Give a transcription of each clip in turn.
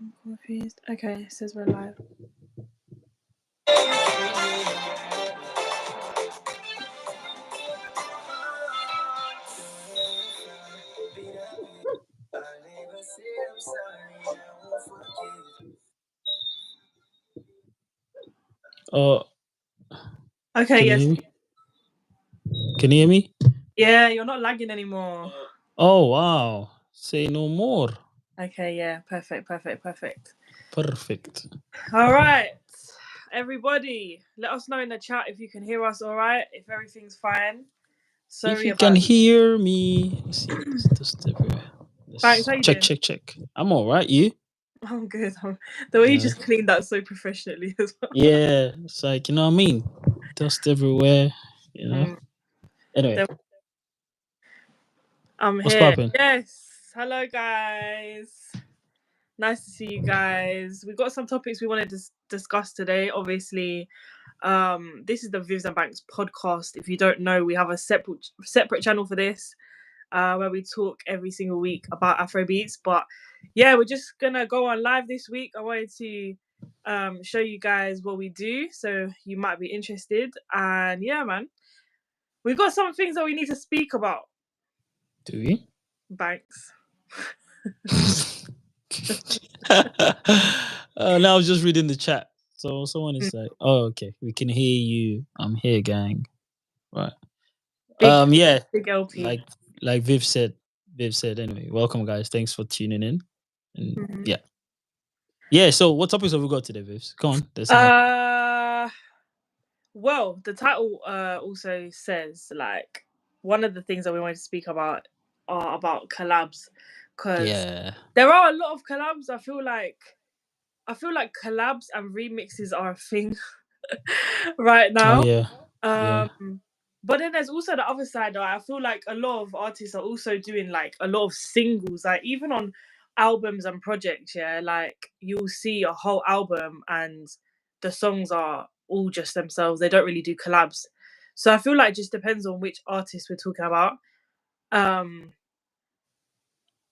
I'm confused. Okay, it says we're live. Okay, Can yes. you hear me? Can you hear me? Yeah, you're not lagging anymore. Oh, wow. Say no more. Okay, yeah, perfect. Perfect. All right, everybody, let us know in the chat if you can hear us all right, if everything's fine. Sorry if you about can hear me. Let's see. It's just everywhere. Thanks, how you doing? Check. I'm all right. You? I'm good. The way you just cleaned that so professionally as well. Yeah, it's like, you know what I mean? Dust everywhere, you know? Anyway. I'm What's here. poppin'? Yes. Hello, guys. Nice to see you guys. We've got some topics we wanted to discuss today. Obviously, this is the Vivs and Banks podcast. If you don't know, we have a separate channel for this, where we talk every single week about Afrobeats. But yeah, we're just gonna go on live this week. I wanted to show you guys what we do, so you might be interested. And yeah, man, we've got some things that we need to speak about. Do we? Banks. Now I was just reading the chat. So someone is like, "Oh, okay, we can hear you. I'm here, gang." Right. Yeah. Big LP. Like Viv said. Anyway, welcome, guys. Thanks for tuning in. And yeah. So what topics have we got today, Viv? Go on. Well, the title also says like one of the things that we wanted to speak about are about collabs, because there are a lot of collabs. I feel like collabs and remixes are a thing right now. But then there's also the other side. I feel like a lot of artists are also doing like a lot of singles, like even on albums and projects. Yeah, like you'll see a whole album and the songs are all just themselves. They don't really do collabs. So I feel like it just depends on which artist we're talking about. I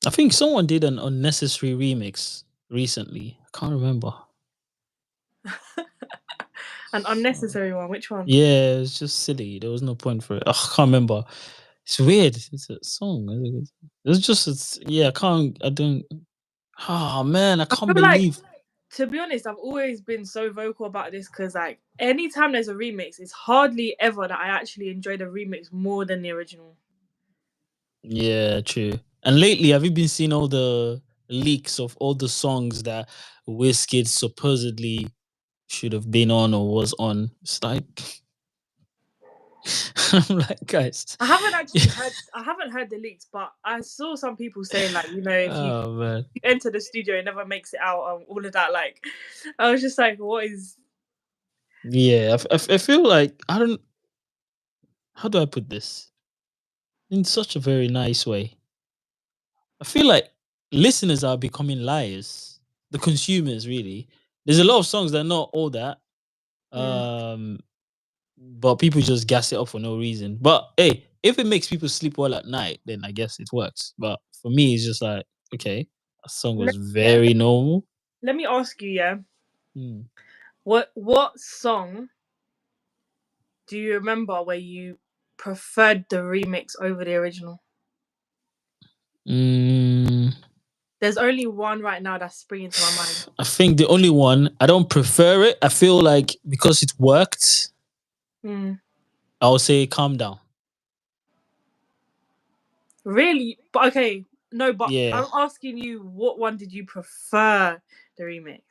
think someone did an unnecessary remix recently. I can't remember. An unnecessary one. Which one? Yeah, it's just silly. There was no point for it. I can't remember. It's weird. It's a song. I don't. Oh man, I can't believe. To be honest, I've always been so vocal about this because, like, anytime there's a remix, it's hardly ever that I actually enjoy the remix more than the original. Yeah, true. And lately, have you been seeing all the leaks of all the songs that Wizkid supposedly should have been on or was on? It's like, I'm like, guys. I haven't heard the leaks, but I saw some people saying like, you know, if you enter the studio, it never makes it out. All of that. Like, I was just like, what is? Yeah, I feel like how do I put this? In such a very nice way. I feel like listeners are becoming liars. The consumers, really. There's a lot of songs that are not all that. But people just gas it up for no reason. But hey, if it makes people sleep well at night, then I guess it works. But for me, it's just like, okay, a song was very normal. Let me ask you, yeah. What song do you remember where you preferred the remix over the original? There's only one right now that's springing to my mind. I think the only one, I don't prefer it. I feel like because it worked, I'll say Calm Down. Really? But okay, no, but I'm asking you, what one did you prefer the remix?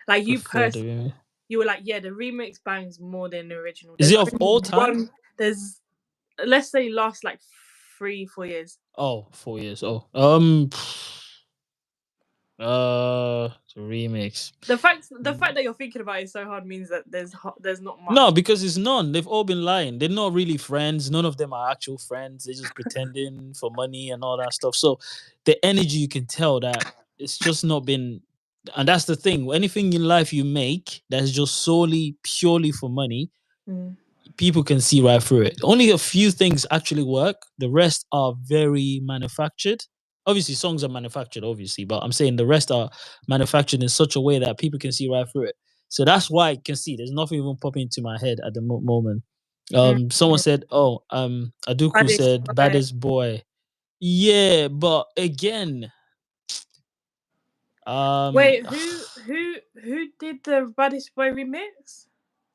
Like you personally, you were like, yeah, the remix bangs more than the original. Is it of all time? There's, let's say, last like 3-4 years. Oh, 4 years. Oh, the remix. The fact that you're thinking about it so hard means that there's not much. No, because it's none. They've all been lying. They're not really friends. None of them are actual friends. They're just pretending for money and all that stuff. So the energy, you can tell that it's just not been. And that's the thing. Anything in life you make that's just solely, purely for money, people can see right through it. Only a few things actually work. The rest are very manufactured. Obviously, songs are manufactured, obviously, but I'm saying the rest are manufactured in such a way that people can see right through it. So that's why I can see. There's nothing even popping into my head at the moment. Someone said, "Oh, Aduku Baddest said boy. baddest boy." Yeah, but again, Wait, who did the Baddest Boy remix?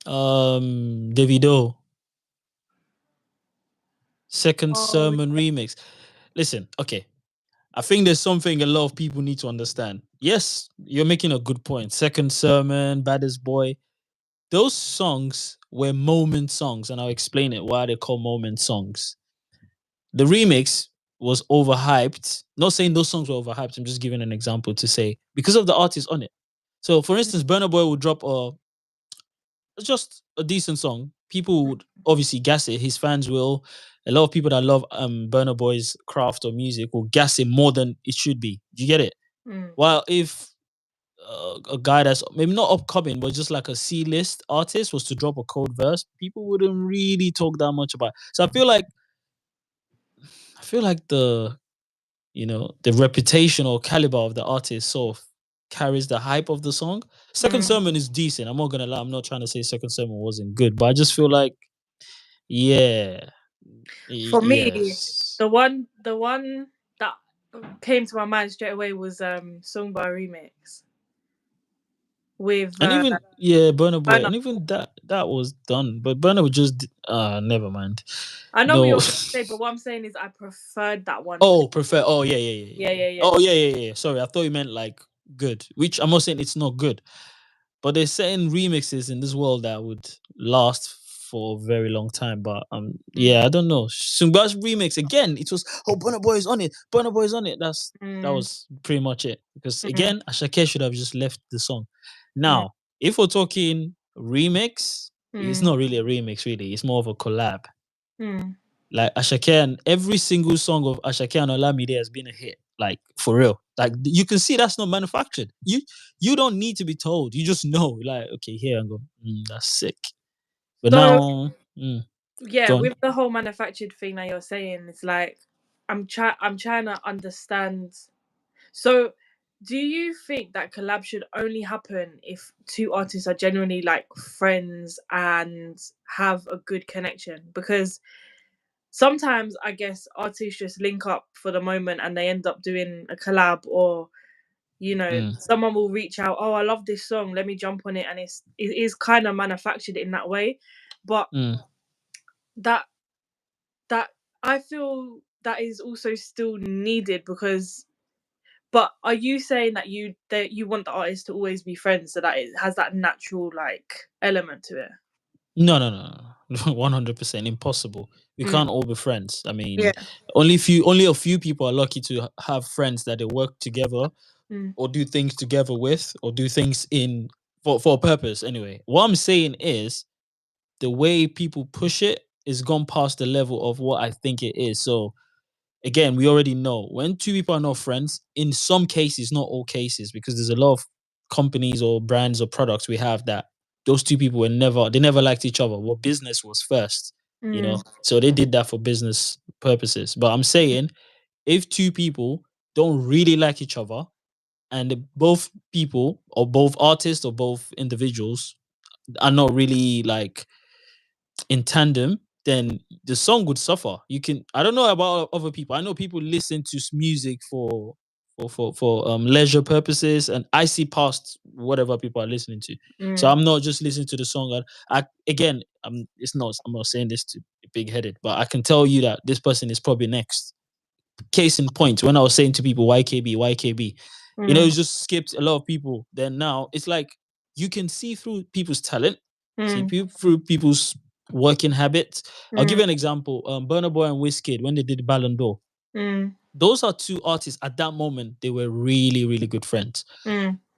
Davido second Oh, sermon remix. Listen, okay. I think there's something a lot of people need to understand. Yes, you're making a good point. Second sermon, baddest boy. Those songs were moment songs, and I'll explain it why they're called moment songs. The remix was overhyped. Not saying those songs were overhyped. I'm just giving an example to say because of the artist on it. So, for instance, Burna Boy would drop just a decent song. People would obviously gas it. His fans will. A lot of people that love Burna Boy's craft or music will gas it more than it should be. Do you get it? While if a guy that's maybe not upcoming, but just like a C-list artist was to drop a cold verse, people wouldn't really talk that much about it. So I feel like the reputation or caliber of the artist sort of carries the hype of the song. Second Sermon is decent. I'm not gonna lie. I'm not trying to say Second Sermon wasn't good, but I just feel like, yeah, For me, yes. the one that came to my mind straight away was Songba remix with And even Burner Boy, Burna. and even that was done, but Burner was just never mind. I know what No. you're gonna say, but what I'm saying is I preferred that one. Oh, prefer. Oh, yeah, yeah, yeah, Yeah, yeah. yeah, yeah. Oh, yeah, yeah, yeah. Sorry, I thought you meant like good. Which I'm not saying it's not good, but there's certain remixes in this world that would last for a very long time. But yeah, I don't know. Sungba's remix again. It was Burna Boy is on it. Burna Boy is on it. That was pretty much it. Because again, Ashake should have just left the song. Now, if we're talking remix, it's not really a remix. Really, it's more of a collab. Like Ashake, and every single song of Ashake and Olamide has been a hit. Like for real. Like you can see that's not manufactured. You don't need to be told. You just know. Like, okay, here and go. That's sick. But So now, yeah, go on. with the whole manufactured thing that you're saying, it's like I'm trying to understand. So, do you think that collab should only happen if two artists are genuinely like friends and have a good connection? Because sometimes I guess artists just link up for the moment and they end up doing a collab, or someone will reach out, oh, I love this song, let me jump on it, and it is kind of manufactured in that way. But that that I feel that is also still needed because. But are you saying that you want the artist to always be friends so that it has that natural like element to it? No, no, no, no. 100% impossible. We can't all be friends. I mean, Yeah. only a few people are lucky to have friends that they work together or do things together with or do things in for a purpose anyway. What I'm saying is the way people push it is gone past the level of what I think it is. So again, we already know when two people are not friends, in some cases, not all cases, because there's a lot of companies or brands or products we have that those two people they never liked each other. Well, business was first, so they did that for business purposes. But I'm saying if two people don't really like each other and both people or both artists or both individuals are not really like in tandem, then the song would suffer. I don't know about other people. I know people listen to music for leisure purposes, and I see past whatever people are listening to. So I'm not just listening to the song. And I'm not saying this to be big headed, but I can tell you that this person is probably next. Case in point, when I was saying to people YKB, it's just skipped a lot of people. Then now it's like you can see through people's talent, through people's working habits. I'll give you an example. Burna Boy and Wizkid, when they did Ballon d'Or, those are two artists at that moment, they were really, really good friends.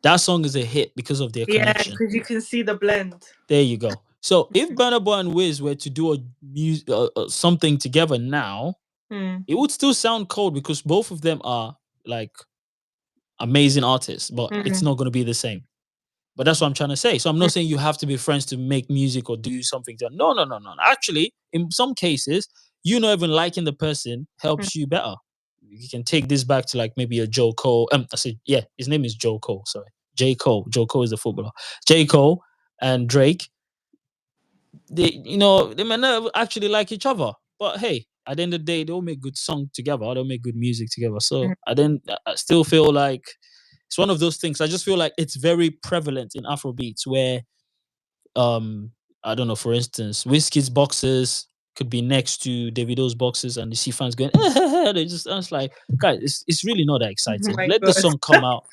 That song is a hit because of their connection. Because you can see the blend. There you go. So if Burna Boy and Wiz were to do something together now, it would still sound cold because both of them are like amazing artists, but it's not going to be the same. But that's what I'm trying to say. So I'm not saying you have to be friends to make music or do something. No, no. Actually, in some cases, not even liking the person helps you better. you can take this back to like maybe a Joe Cole. I said, yeah, his name is Joe Cole. Sorry, J Cole. Joe Cole is the footballer. J Cole and Drake. They may not actually like each other, but hey, at the end of the day, they'll make good song together. They'll make good music together. So I still feel like it's one of those things. I just feel like it's very prevalent in Afrobeats where I don't know, for instance, Whiskey's boxes could be next to Davido's boxes, and you see fans going, they just, I was like, guys, it's really not that Oh exciting. my Let the god. song come out.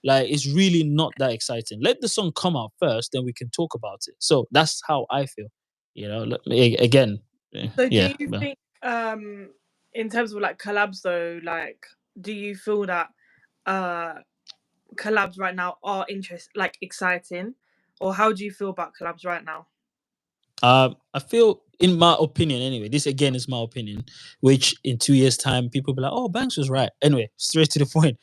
Like, it's really not that exciting. Let the song come out first, then we can talk about it. So that's how I feel. Again, So do yeah. you think in terms of like collabs though, like do you feel that collabs right now are exciting, or how do you feel about collabs right now? I feel, in my opinion, anyway, this again is my opinion, which in 2 years' time, people be like, oh, Banks was right. Anyway, straight to the point.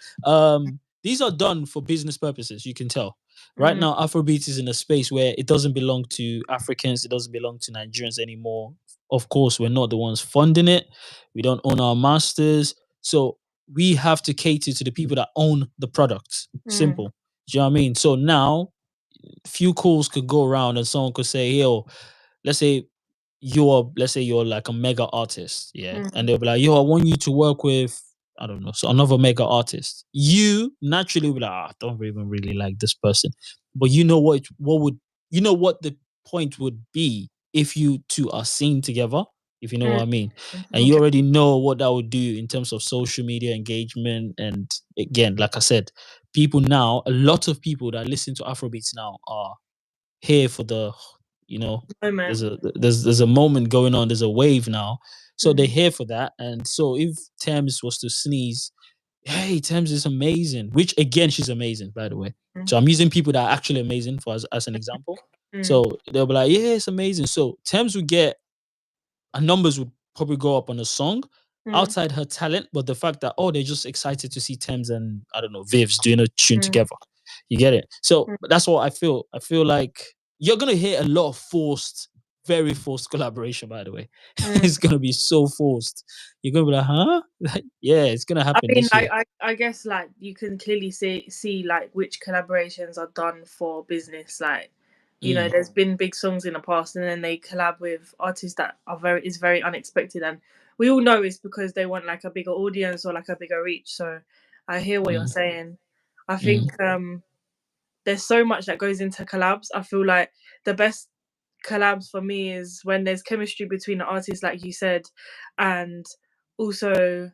These are done for business purposes, you can tell. Right now, Afrobeats is in a space where it doesn't belong to Africans, it doesn't belong to Nigerians anymore. Of course, we're not the ones funding it, we don't own our masters. So we have to cater to the people that own the products. Simple. Do you know what I mean? So now, few calls could go around and someone could say, yo, let's say you're like a mega artist, yeah, and they'll be like, yo, I want you to work with, I don't know, so another mega artist. You naturally will be like, I don't even really like this person, but what the point would be if you two are seen together, if you know what I mean, and you Okay. already know what that would do in terms of social media engagement. And again, like I said, a lot of people that listen to Afrobeats now are here for the, Moment. there's a moment going on, there's a wave now, so they're here for that. And so if Thames was to sneeze, hey, Thames is amazing, which again, she's amazing, by the way. So I'm using people that are actually amazing as an example. So they'll be like, yeah, it's amazing. So Thames would get, her numbers would probably go up on a song outside her talent, but the fact that, oh, they're just excited to see Thames and, I don't know, Vivs doing a tune together. You get it? So that's what I feel. I feel like you're gonna hear a lot of very forced collaboration, by the way. It's gonna be so forced. You're gonna be like, huh? Yeah, it's gonna I happen mean, this year. I guess like you can clearly see like which collaborations are done for business. Like, there's been big songs in the past, and then they collab with artists that are very unexpected, and we all know it's because they want like a bigger audience or like a bigger reach. So I hear what you're saying. I think there's so much that goes into collabs. I feel like the best collabs for me is when there's chemistry between the artists, like you said, and also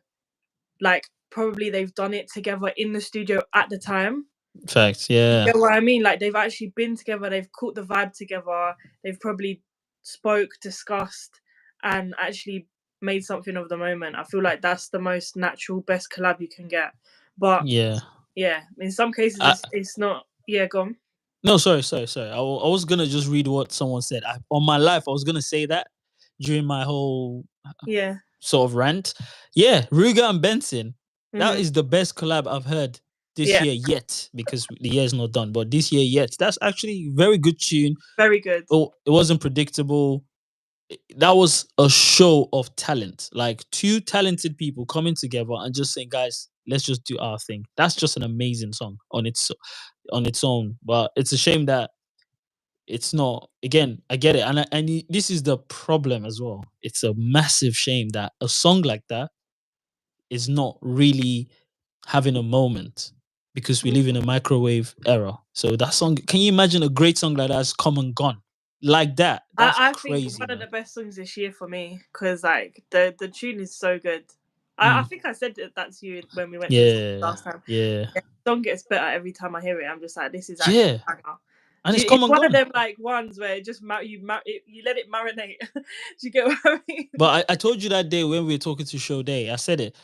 like probably they've done it together in the studio at the time. Facts, You yeah. get what I mean? Like they've actually been together, they've caught the vibe together, they've probably spoke, discussed, and actually made something of the moment. I feel like that's the most natural, best collab you can get. But Yeah. yeah, in some cases it's not. Yeah, gone. No, sorry. I was gonna just read what someone said. On my life, I was gonna say that during my whole Yeah. sort of rant. Yeah, Ruger and Benson. That Mm-hmm. is the best collab I've heard this Yeah. year yet, because the year's not done. But this year yet, that's actually very good tune. Very good. Oh, it wasn't predictable. That was a show of talent. Like two talented people coming together and just saying, guys, let's just do our thing. That's just an amazing song on its own. But it's a shame that it's not. Again, I get it, and this is the problem as well. It's a massive shame that a song like that is not really having a moment, because we live in a microwave era. So that song, can you imagine a great song like that has come and gone like that? That's I think crazy, one of man. the best songs this year for me, because like the tune is so good. I think I said that to you when we went to the Yeah, last time. yeah, The song gets better every time I hear it. I'm just like, this is actually yeah, banger. and it's come It's and one of gone. them like ones where it just you let it marinate. Do you get what I mean? But I told you that day when we were talking to Show Day, I said it.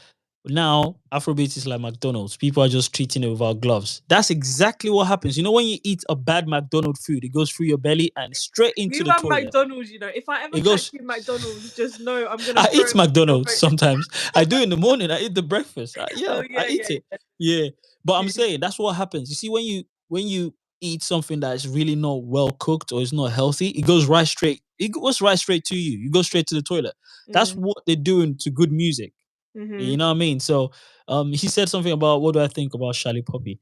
Now, Afrobeat is like McDonald's. People are just treating it without gloves. That's exactly what happens. You know, when you eat a bad McDonald's food, it goes through your belly and straight into You the and toilet. McDonald's, if I ever It catch goes. you in McDonald's, just know I'm gonna I throw eat it in your McDonald's face. sometimes. I do in the morning. I eat the breakfast. Yeah, Oh I yeah, eat yeah, it. Yeah, but I'm yeah. saying that's what happens. You see, when you eat something that is really not well cooked or is not healthy, it goes right straight. It goes right straight to you. You go straight to the toilet. That's Mm, what they're doing to good music. You know what I mean? So he said something about what do I think about Charlie Poppy.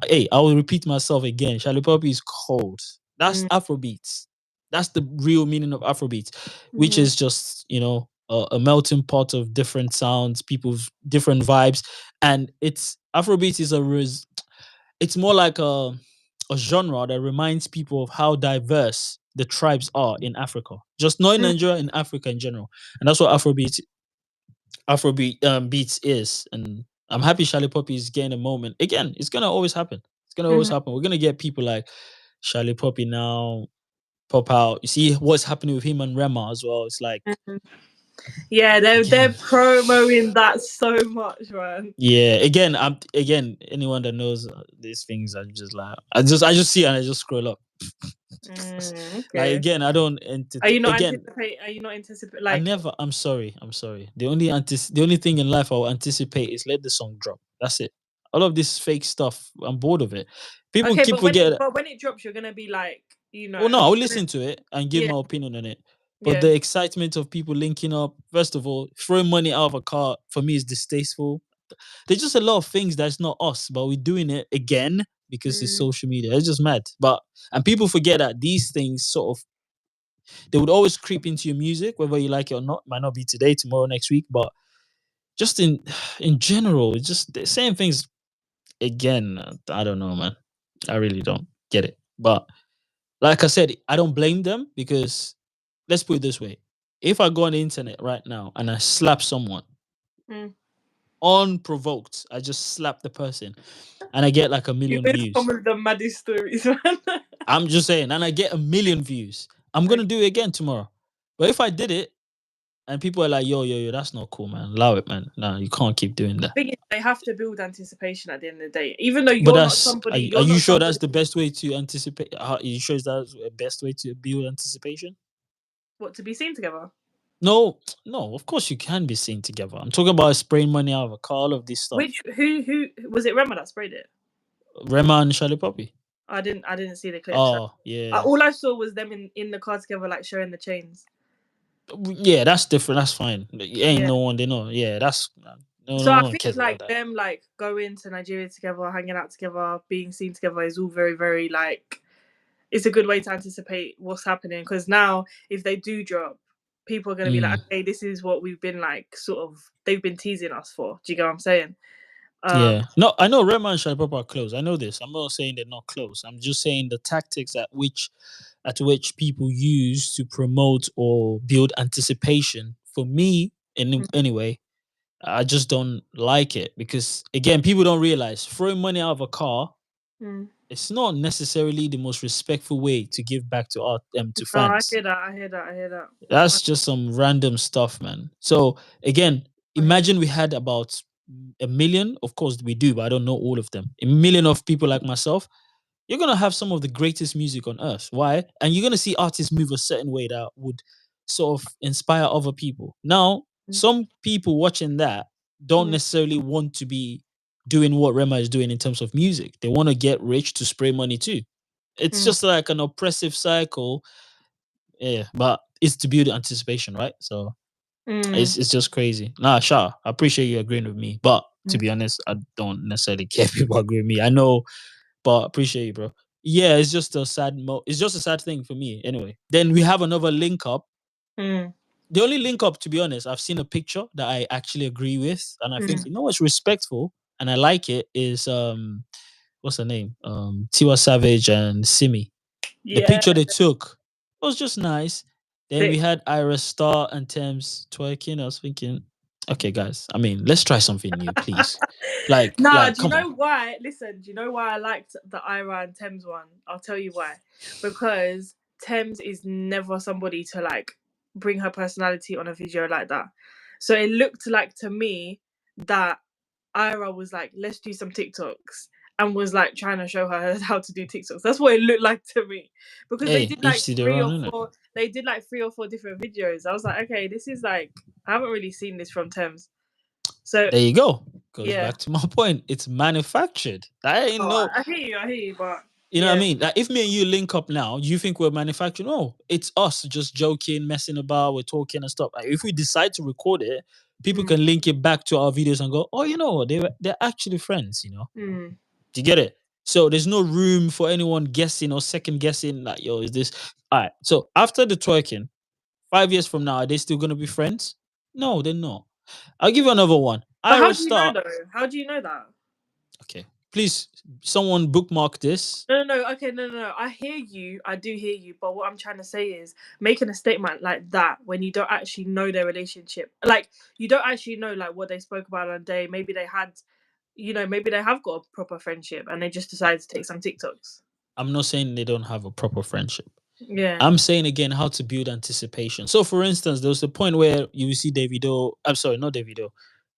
Hey, I will repeat myself again. Charlie Poppy is cold. That's Afrobeats. That's the real meaning of Afrobeats, which is just, you know, a melting pot of different sounds, people's different vibes. And it's Afrobeats is it's more like a genre that reminds people of how diverse the tribes are in Africa. Just not in Nigeria, in Africa in general. And that's what Afrobeat beats is. And I'm happy Charlie Poppy is getting a moment. Again, it's gonna always happen. It's gonna always happen. We're gonna get people like Charlie Poppy now pop out. You see what's happening with him and Rema as well. It's like yeah, they're promoting that so much, man. Yeah, again anyone that knows these things, I just see it and I just scroll up. Okay. Like again, I don't Are you not again. anticipate? Like I'm sorry. The only thing in life I'll anticipate is let the song drop. That's it. All of this fake stuff, I'm bored of it. People okay, keep forgetting. but when it drops, you're gonna be like, you know. Well, no, I'll listen to it and give Yeah. my opinion on it. But the excitement of people linking up, first of all, throwing money out of a car for me is distasteful. There's just a lot of things that's not us, but we're doing it again because it's social media. It's just mad. And people forget that these things sort of they would always creep into your music, whether you like it or not. Might not be today, tomorrow, next week, but just in general, it's just the same things again. I don't know, man. I really don't get it. But like I said, I don't blame them because let's put it this way. If I go on the internet right now and I slap someone unprovoked, I just slap the person and I get like 1 million views. Some of the maddest stories, man. I'm just saying, and I get 1 million views. I'm gonna do it again tomorrow. But if I did it and people are like, yo, that's not cool, man. Allow it, man. No, you can't keep doing that. The thing is, they have to build anticipation at the end of the day. Even though you're not somebody. Are you sure that's the best way to anticipate? Are you sure that's the best way to build anticipation? What, to be seen together? No, of course you can be seen together. I'm talking about spraying money out of a car, all of this stuff. Who was it? Rema that sprayed it? Rema and Charlie Poppy. I didn't see the clip. Oh, yeah. All I saw was them in the car together, like showing the chains. Yeah, that's different. That's fine. Ain't no one they know. Yeah, that's so I think like them like going to Nigeria together, hanging out together, being seen together is all very, very like it's a good way to anticipate what's happening because now if they do drop, people are gonna be like, okay, this is what we've been like sort of they've been teasing us for. Do you get what I'm saying? Yeah. No, I know Rema and Charlie Poppy are close. I know this. I'm not saying they're not close. I'm just saying the tactics at which people use to promote or build anticipation. For me, anyway, I just don't like it because again, people don't realize throwing money out of a car. It's not necessarily the most respectful way to give back to art to fans. I hear that. That's just some random stuff, man. So again, imagine we had about 1 million. Of course we do, but I don't know all of them. 1 million of people like myself. You're gonna have some of the greatest music on earth. Why? And you're gonna see artists move a certain way that would sort of inspire other people. Now, some people watching that don't necessarily want to be doing what Rema is doing in terms of music. They want to get rich to spray money too. It's just like an oppressive cycle. Yeah, but it's to build anticipation, right? So it's just crazy. Nah, sure. I appreciate you agreeing with me. But to be honest, I don't necessarily care if people agree with me. I know, but appreciate you, bro. Yeah, it's just a sad it's just a sad thing for me. Anyway. Then we have another link up. The only link up, to be honest, I've seen a picture that I actually agree with, and I think what's respectful and I like it is what's her name? Tiwa Savage and Simi. The picture they took was just nice. Then we had Ira Star and Thames twerking. I was thinking, okay, guys, I mean, let's try something new, please. Do you know why? Listen, do you know why I liked the Ira and Thames one? I'll tell you why. Because Thames is never somebody to like bring her personality on a video like that. So it looked like to me that Ira was like, let's do some TikToks. And was like trying to show her how to do TikToks. That's what it looked like to me, because they did like 3 or 4. They did like 3 or 4 different videos. I was like, okay, this is like I haven't really seen this from Thames. So there you go. Goes back to my point. It's manufactured. I hear you, but you know what I mean? Like if me and you link up now, you think we're manufacturing? No, it's us just joking, messing about, we're talking and stuff. Like, if we decide to record it, people can link it back to our videos and go, oh, you know what, they're actually friends, you know. Mm. Do you get it? So there's no room for anyone guessing or second guessing, like, yo, is this all right? So after the twerking, 5 years from now, are they still gonna be friends? No, they're not. I'll give you another one. But how Ira do you know Star. though? How do you know that? Okay, please, someone bookmark this. No. Okay, no. I hear you. I do hear you. But what I'm trying to say is making a statement like that when you don't actually know their relationship, like you don't actually know like what they spoke about on a day. Maybe they had, maybe they have got a proper friendship and they just decided to take some TikToks. I'm not saying they don't have a proper friendship. Yeah. I'm saying again how to build anticipation. So, for instance, there was a point where you will see Davido. I'm sorry, not Davido.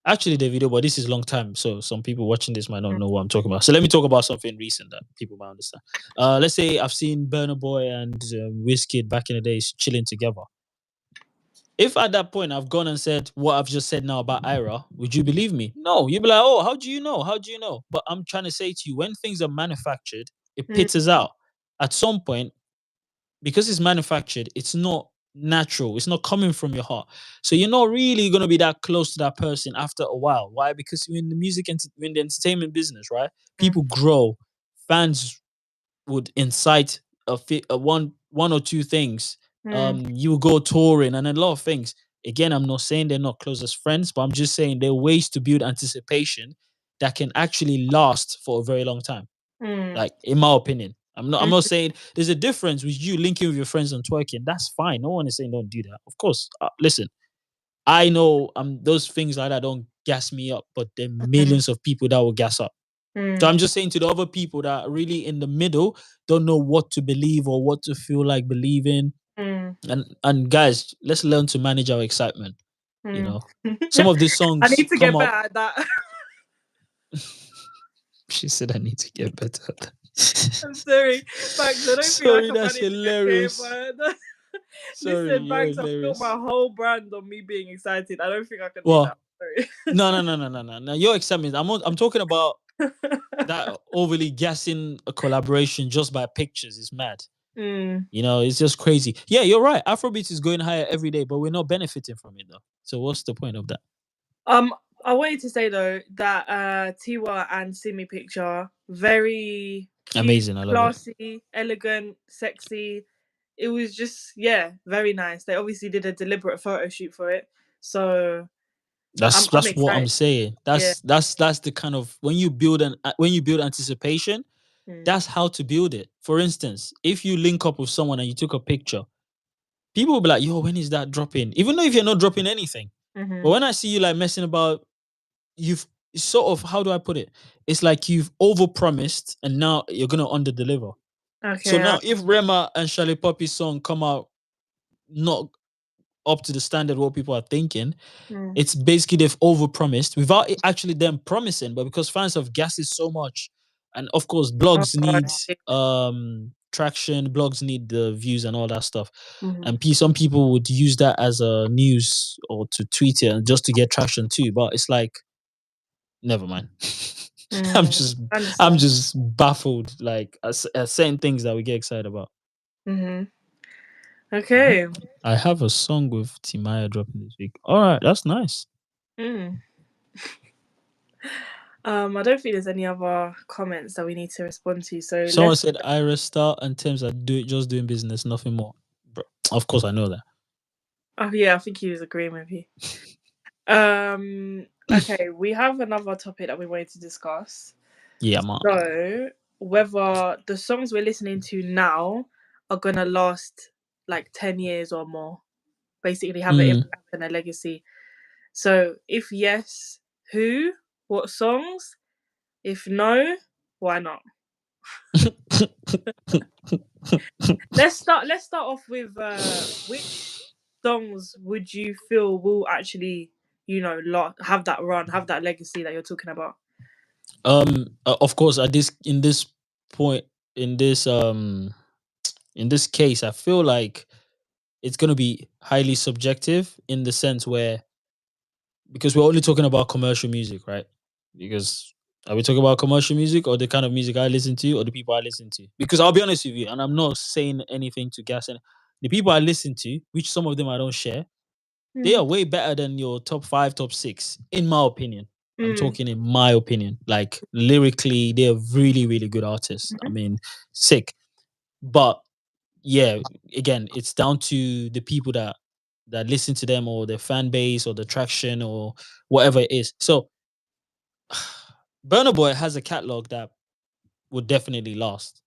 Actually, Davido, but this is long time. So, some people watching this might not know what I'm talking about. So, let me talk about something recent that people might understand. Let's say I've seen Burna Boy and Wizkid back in the days chilling together. If at that point I've gone and said what I've just said now about Ira, would you believe me? No, you'd be like, oh, how do you know? How do you know? But I'm trying to say to you, when things are manufactured, it Mm. pitters out. At some point, because it's manufactured, it's not natural. It's not coming from your heart. So you're not really going to be that close to that person after a while. Why? Because you're in the music and in the entertainment business, right? People grow. Fans would incite one or two things. You go touring and a lot of things. Again, I'm not saying they're not close as friends, but I'm just saying there are ways to build anticipation that can actually last for a very long time. Like, in my opinion. I'm not saying there's a difference with you linking with your friends and twerking. That's fine. No one is saying don't do that. Of course. Listen, I know those things like that don't gas me up, but there are millions of people that will gas up. So I'm just saying to the other people that are really in the middle, don't know what to believe or what to feel like believing. And guys, let's learn to manage our excitement. You know, some of these I songs need to come get up. better at that. She said I need to get better at that. I'm sorry, Banks. I don't Sorry, think I can that's manage it. Okay, hilarious. but Sorry, listen, you're Banks. I've built hilarious. my whole brand on me being excited. I don't think I can do that. Well, Sorry. no. Your excitement. I'm talking about that overly gassing a collaboration just by pictures is mad. You know, it's just crazy. Yeah, you're right. Afrobeats is going higher every day, but we're not benefiting from it though. So what's the point of that? I wanted to say though that Tiwa and Simi picture very cute, Amazing. I love it. classy, elegant, sexy. It was just very nice. They obviously did a deliberate photo shoot for it, so I'm That's what I'm excited. saying. Yeah. That's the kind of when you build anticipation, that's how to build it. For instance, if you link up with someone and you took a picture, people will be like, yo, when is that dropping? Even though if you're not dropping anything. But when I see you like messing about, you've sort of, how do I put it? It's like you've overpromised and now you're gonna underdeliver. So Okay. now if Rema and Charlie Poppy's song come out not up to the standard what people are thinking, it's basically they've overpromised without it actually them promising, but because fans have gassed it so much. And of course, blogs need traction, blogs need the views and all that stuff. And some people would use that as a news or to tweet it and just to get traction too. But it's like, never mind. I'm just baffled, like at certain things that we get excited about. Okay. I have a song with Timaya dropping this week. All right, that's nice. I don't think there's any other comments that we need to respond to. So someone said Ira Star and Thames are just doing business, nothing more. Bro, of course, I know that. Oh yeah, I think he was agreeing with you. Okay, we have another topic that we wanted to discuss. Yeah, man. So whether the songs we're listening to now are gonna last like 10 years or more, basically have an impact and a legacy. So if yes, who? What songs? If no, why not? Let's start off with which songs would you feel will actually, have that run, have that legacy that you're talking about? Of course, in this point, in this case, I feel like it's gonna be highly subjective in the sense where, because we're only talking about commercial music, right? Because are we talking about commercial music or the kind of music I listen to or the people I listen to? Because I'll be honest with you, and I'm not saying anything to gas, and the people I listen to, which some of them I don't share, They are way better than your top 5, top 6, in my opinion. I'm talking in my opinion. Like lyrically, they're really, really good artists. I mean, sick. But yeah, again, it's down to the people that listen to them, or their fan base, or the traction, or whatever it is. So Burna Boy has a catalog that would definitely last.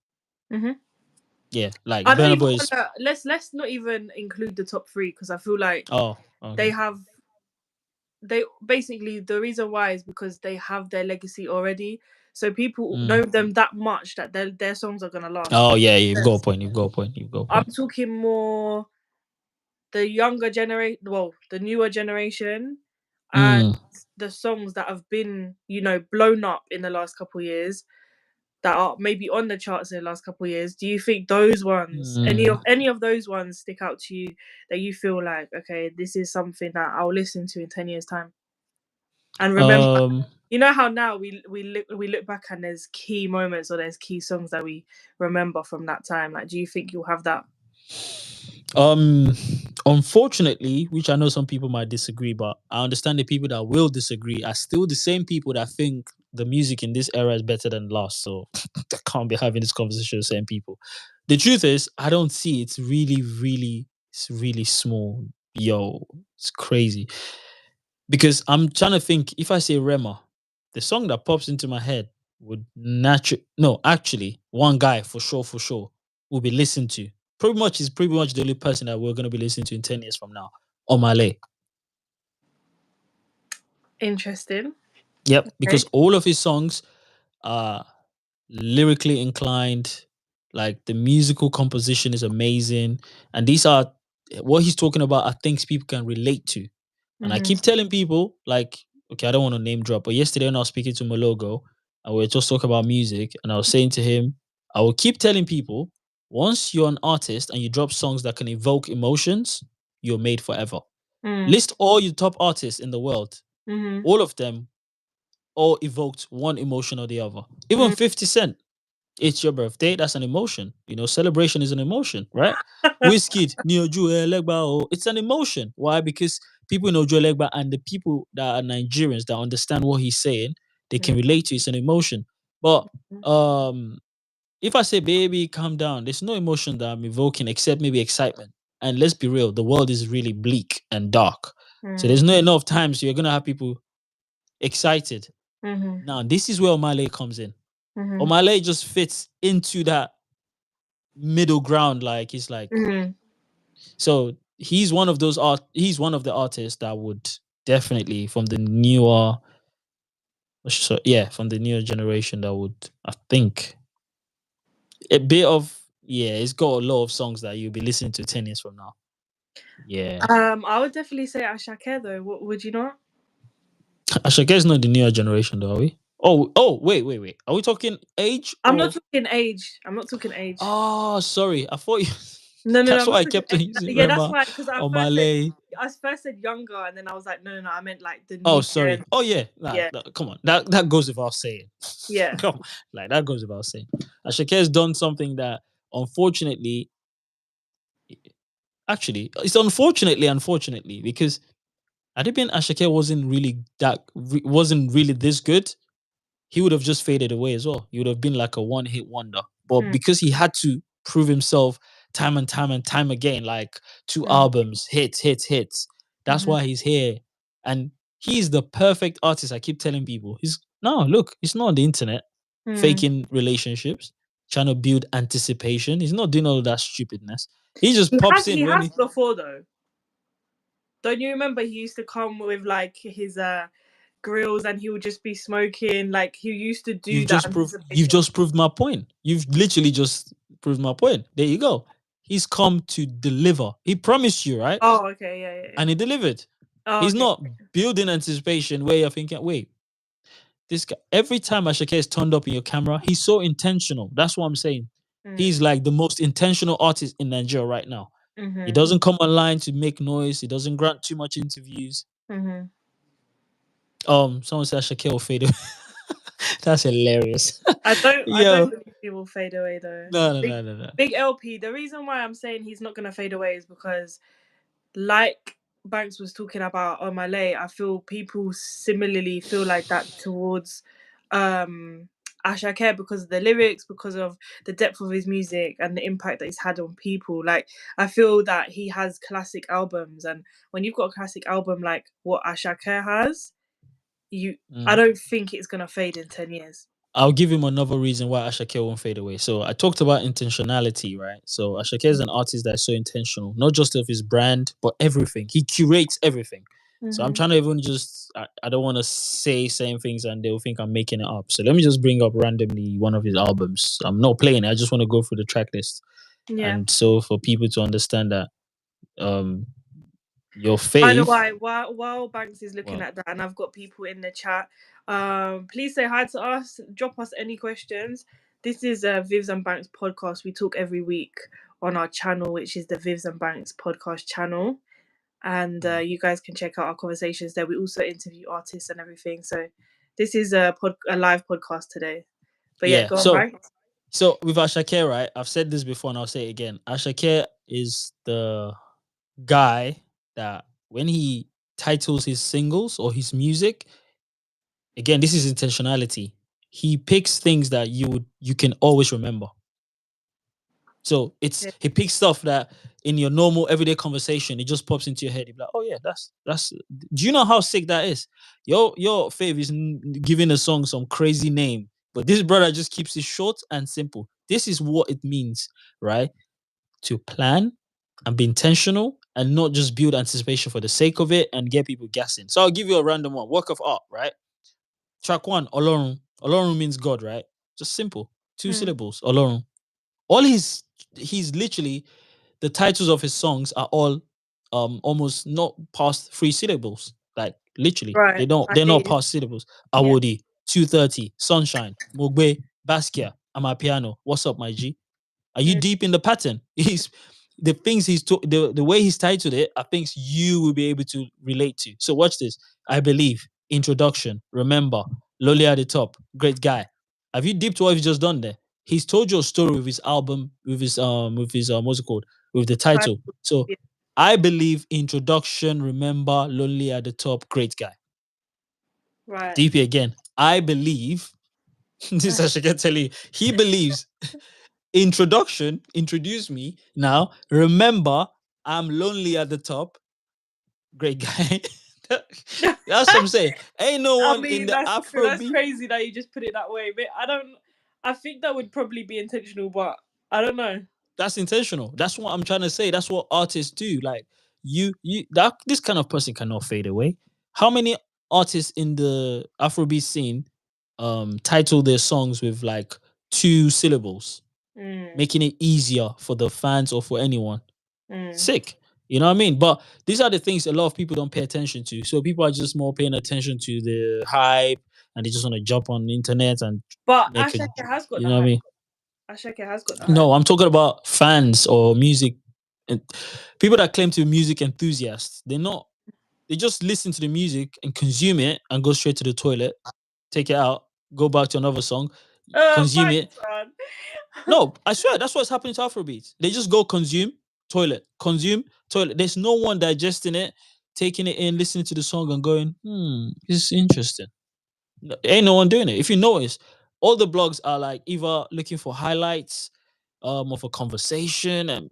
Yeah, like I don't Burna even Boy is. let's not even include the top 3, because I feel like Okay. they basically, the reason why is because they have their legacy already. So people know them that much that their songs are gonna last. Oh yeah, you've got a point. I'm talking more the younger generation, well, the newer generation, and the songs that have been, blown up in the last couple of years, that are maybe on the charts in the last couple of years. Do you think those ones, any of those ones, stick out to you, that you feel like, okay, this is something that I'll listen to in 10 years' time and remember? You know how now we look back and there's key moments, or there's key songs that we remember from that time. Like, do you think you'll have that? Unfortunately, which I know some people might disagree, but I understand the people that will disagree are still the same people that think the music in this era is better than last. So I can't be having this conversation with the same people. The truth is, I don't see it's really small. Yo, it's crazy. Because I'm trying to think, if I say Rema, the song that pops into my head would actually, one guy for sure will be listened to. Pretty much the only person that we're going to be listening to in 10 years from now. Omale. Interesting. Yep, because all of his songs are lyrically inclined. Like the musical composition is amazing. And these are what he's talking about are things people can relate to. And I keep telling people, like, okay, I don't want to name drop, but yesterday when I was speaking to Malogo, and we were just talking about music, and I was saying to him, I will keep telling people, once you're an artist and you drop songs that can evoke emotions, you're made forever. List all your top artists in the world. All of them all evoked one emotion or the other. Even 50 Cent. It's your birthday. That's an emotion. Celebration is an emotion, right? Whiskey, it's an emotion. Why? Because people in Ojo Legba and the people that are Nigerians that understand what he's saying, they can relate to. It's an emotion. But if I say, baby, calm down, there's no emotion that I'm evoking except maybe excitement. And let's be real, the world is really bleak and dark. So there's not enough times you're gonna have people excited. Now, this is where Omale comes in. Omale just fits into that middle ground. Like he's like, so he's one of those he's one of the artists that would definitely from the newer generation that would, I think, a bit of, it's got a lot of songs that you'll be listening to 10 years from now. Yeah. I would definitely say Ashake though. Would you not? Ashake is not the newer generation though, are we? Oh, wait. Are we talking age? I'm not talking age. Oh, sorry. I thought you. No. That's why I kept using. Yeah, that's Remember, why, because I first said younger, and then I was like, no, I meant like the new. Oh, sorry. Gen. Oh, yeah. Come on. That goes without saying. Yeah. Come on. Like, that goes without saying. Ashake has done something that, unfortunately, it's unfortunately, because had it been Ashake wasn't really this good, he would have just faded away as well. He would have been like a one-hit wonder. But because he had to prove himself time and time again, like 2 albums, hits, that's why he's here. And he's the perfect artist. I keep telling people, he's not on the internet faking relationships, trying to build anticipation. He's not doing all of that stupidness. He just pops in. He has before though. Don't you remember he used to come with like his grills, and he would just be smoking? Like, he used to do that. You've just proved my point. You've literally just proved my point. There you go. He's come to deliver. He promised you, right? Oh, okay, yeah. And he delivered. Oh, He's okay. not building anticipation where you're thinking, wait, this guy, every time Ashake is turned up in your camera, he's so intentional. That's what I'm saying. He's like the most intentional artist in Nigeria right now. He doesn't come online to make noise. He doesn't grant too much interviews. Someone said Ashake will fade away. That's hilarious. I don't believe he will fade away though. No. Big LP. The reason why I'm saying he's not gonna fade away is because, like Banks was talking about Omalay, I feel people similarly feel like that towards Ashake because of the lyrics, because of the depth of his music and the impact that he's had on people. Like, I feel that he has classic albums, and when you've got a classic album like what Ashake has, I don't think it's gonna fade in 10 years. I'll give him another reason why Ashake won't fade away. So I talked about intentionality, right? So Ashake is an artist that is so intentional, not just of his brand, but everything. He curates everything. So I'm trying to even just, I don't want to say same things and they'll think I'm making it up. So let me just bring up randomly one of his albums. I'm not playing it. I just want to go through the track list. Yeah. And so for people to understand that your By the faith. way, while Banks is looking at that, and I've got people in the chat, please say hi to us. Drop us any questions. This is Vivs and Banks podcast. We talk every week on our channel, which is the Vivs and Banks podcast channel, and you guys can check out our conversations there. We also interview artists and everything. So this is a live podcast today. But yeah, go on, Banks. So with Ashake, right? I've said this before and I'll say it again. Ashake is the guy that when he titles his singles or his music, again, this is intentionality. He picks things that you can always remember. So he picks stuff that in your normal everyday conversation, it just pops into your head. You're like, oh yeah, that's. Do you know how sick that is? Your fave is giving a song some crazy name, but this brother just keeps it short and simple. This is what it means, right? To plan and be intentional and not just build anticipation for the sake of it and get people guessing. So I'll give you a random one. Work of art, right? Track 1, Olorun. Olorun means God, right? Just simple. 2 syllables. Olorun. All he's literally, the titles of his songs are all almost not past 3 syllables. Like literally. Right. They're not past syllables. Awodi, 230, Sunshine, Mogbe, Basquiat, Amapiano. What's up, my G? Are you deep in the pattern? The things the way he's titled it are things you will be able to relate to. So watch this. I believe, introduction, remember, Lolly at the top, great guy. Have you deeped what he's just done there? He's told you a story with his album, with his what's it called? With the title. So I believe, introduction, remember, Lonely at the top, great guy. Right. DP again. I believe. This I should get telling you. He believes. Introduction, introduce me. Now, remember, I'm lonely at the top. Great guy. That's what I'm saying. Ain't no one in the Afrobeat. That's crazy that you just put it that way. But I think that would probably be intentional, but I don't know. That's intentional. That's what I'm trying to say. That's what artists do. Like this kind of person cannot fade away. How many artists in the Afrobeat scene title their songs with like 2 syllables, making it easier for the fans or for anyone? Sick. You know what I mean? But these are the things a lot of people don't pay attention to. So people are just more paying attention to the hype and they just want to jump on the internet and but Ashake has got, you know what I mean? Ashake has got that. No, I'm talking about fans or music and people that claim to be music enthusiasts. They just listen to the music and consume it and go straight to the toilet, take it out, go back to another song, consume it. No, I swear that's what's happening to Afrobeats. They just go consume, toilet, consume, toilet. There's no one digesting it, taking it in, listening to the song and going, this is interesting. Ain't no one doing it. If you notice, all the blogs are like either looking for highlights of a conversation, and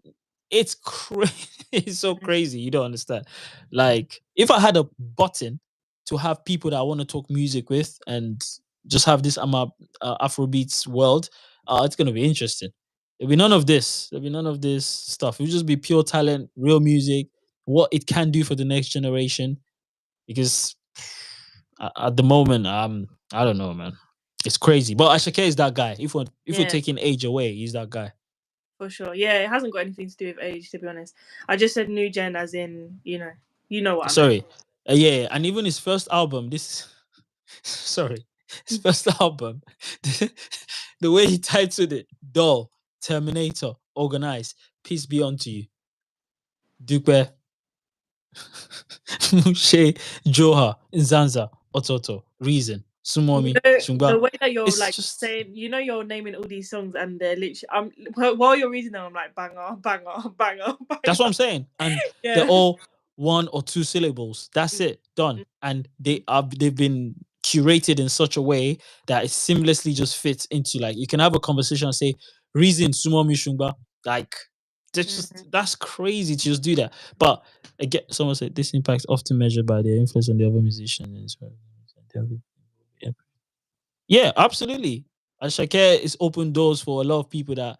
it's crazy. It's so crazy. You don't understand. Like, if I had a button to have people that I want to talk music with and just have this Afrobeats world, it's gonna be interesting. There'll be none of this. There'll be none of this stuff. It'll just be pure talent, real music, what it can do for the next generation. Because at the moment, I don't know, man. It's crazy. But Ashake is that guy. If we're taking age away, he's that guy. For sure. Yeah, it hasn't got anything to do with age, to be honest. I just said new gen as in, you know what I mean. Yeah, and even his first album, his first album, the way he titled it, Doll, Terminator, Organize, Peace Be Unto You. Dupe, Mushe, Joha, Nzanza, Ototo, Reason, Sumomi, Shungba. The way that you're saying, you're naming all these songs and they're literally, while you're reading them, I'm like, banger, banger, banger, banger. That's what I'm saying. And they're all 1 or 2 syllables. That's it, done. And they've been curated in such a way that it seamlessly just fits into, like, you can have a conversation and say reason sumo mishungba, like that's crazy to just do that. But again, someone said this impact often measured by their influence on the other musicians. Yeah, absolutely. And Shakir is opened doors for a lot of people that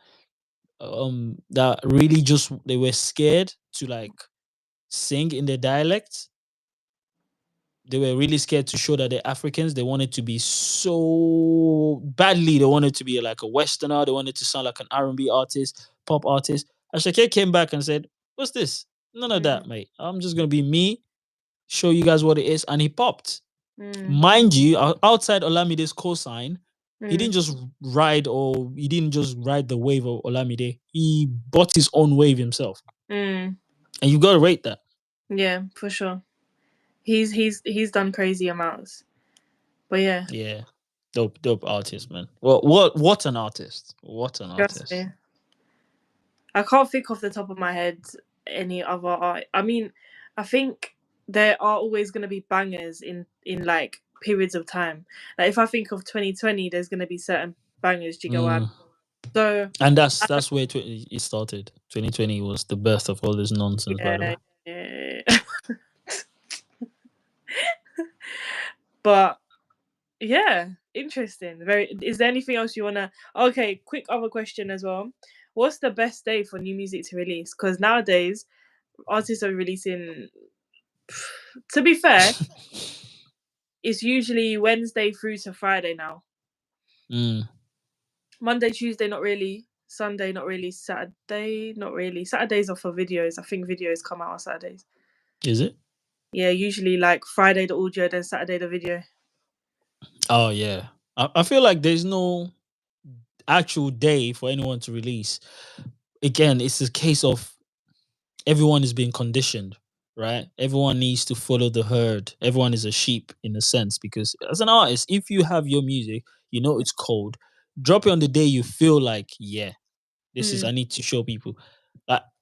really just they were scared to like sing in their dialect. They were really scared to show that they're Africans. They wanted to be so badly. They wanted to be like a Westerner. They wanted to sound like an R&B artist, pop artist. And Shakir came back and said, "What's this? None of that, mate. I'm just gonna be me. Show you guys what it is." And he popped. Mind you, outside Olamide's cosign, he didn't just ride the wave of Olamide. He bought his own wave himself. And you gotta rate that. Yeah, for sure. He's done crazy amounts. But yeah. Yeah. Dope artist, man. Well, what an artist. What an artist. Me. I can't think off the top of my head any other art. I mean, I think there are always going to be bangers in like periods of time. Like if I think of 2020, there's going to be certain bangers. Do you get what I mean? So, and that's where it started. 2020 was the birth of all this nonsense, by the way. Yeah. But yeah, interesting. Very. Is there anything else you wanna? Okay, quick other question as well. What's the best day for new music to release? Because nowadays, artists are releasing. To be fair, it's usually Wednesday through to Friday now. Monday, Tuesday, not really. Sunday, not really. Saturday, not really. Saturdays are for videos. I think videos come out on Saturdays. Is it? Yeah, usually like Friday the audio, then Saturday the video. Oh yeah. I feel like there's no actual day for anyone to release. Again, it's a case of everyone is being conditioned, right? Everyone needs to follow the herd. Everyone is a sheep in a sense, because as an artist, if you have your music, you know it's cold, drop it on the day you feel like, yeah, this is I need to show people.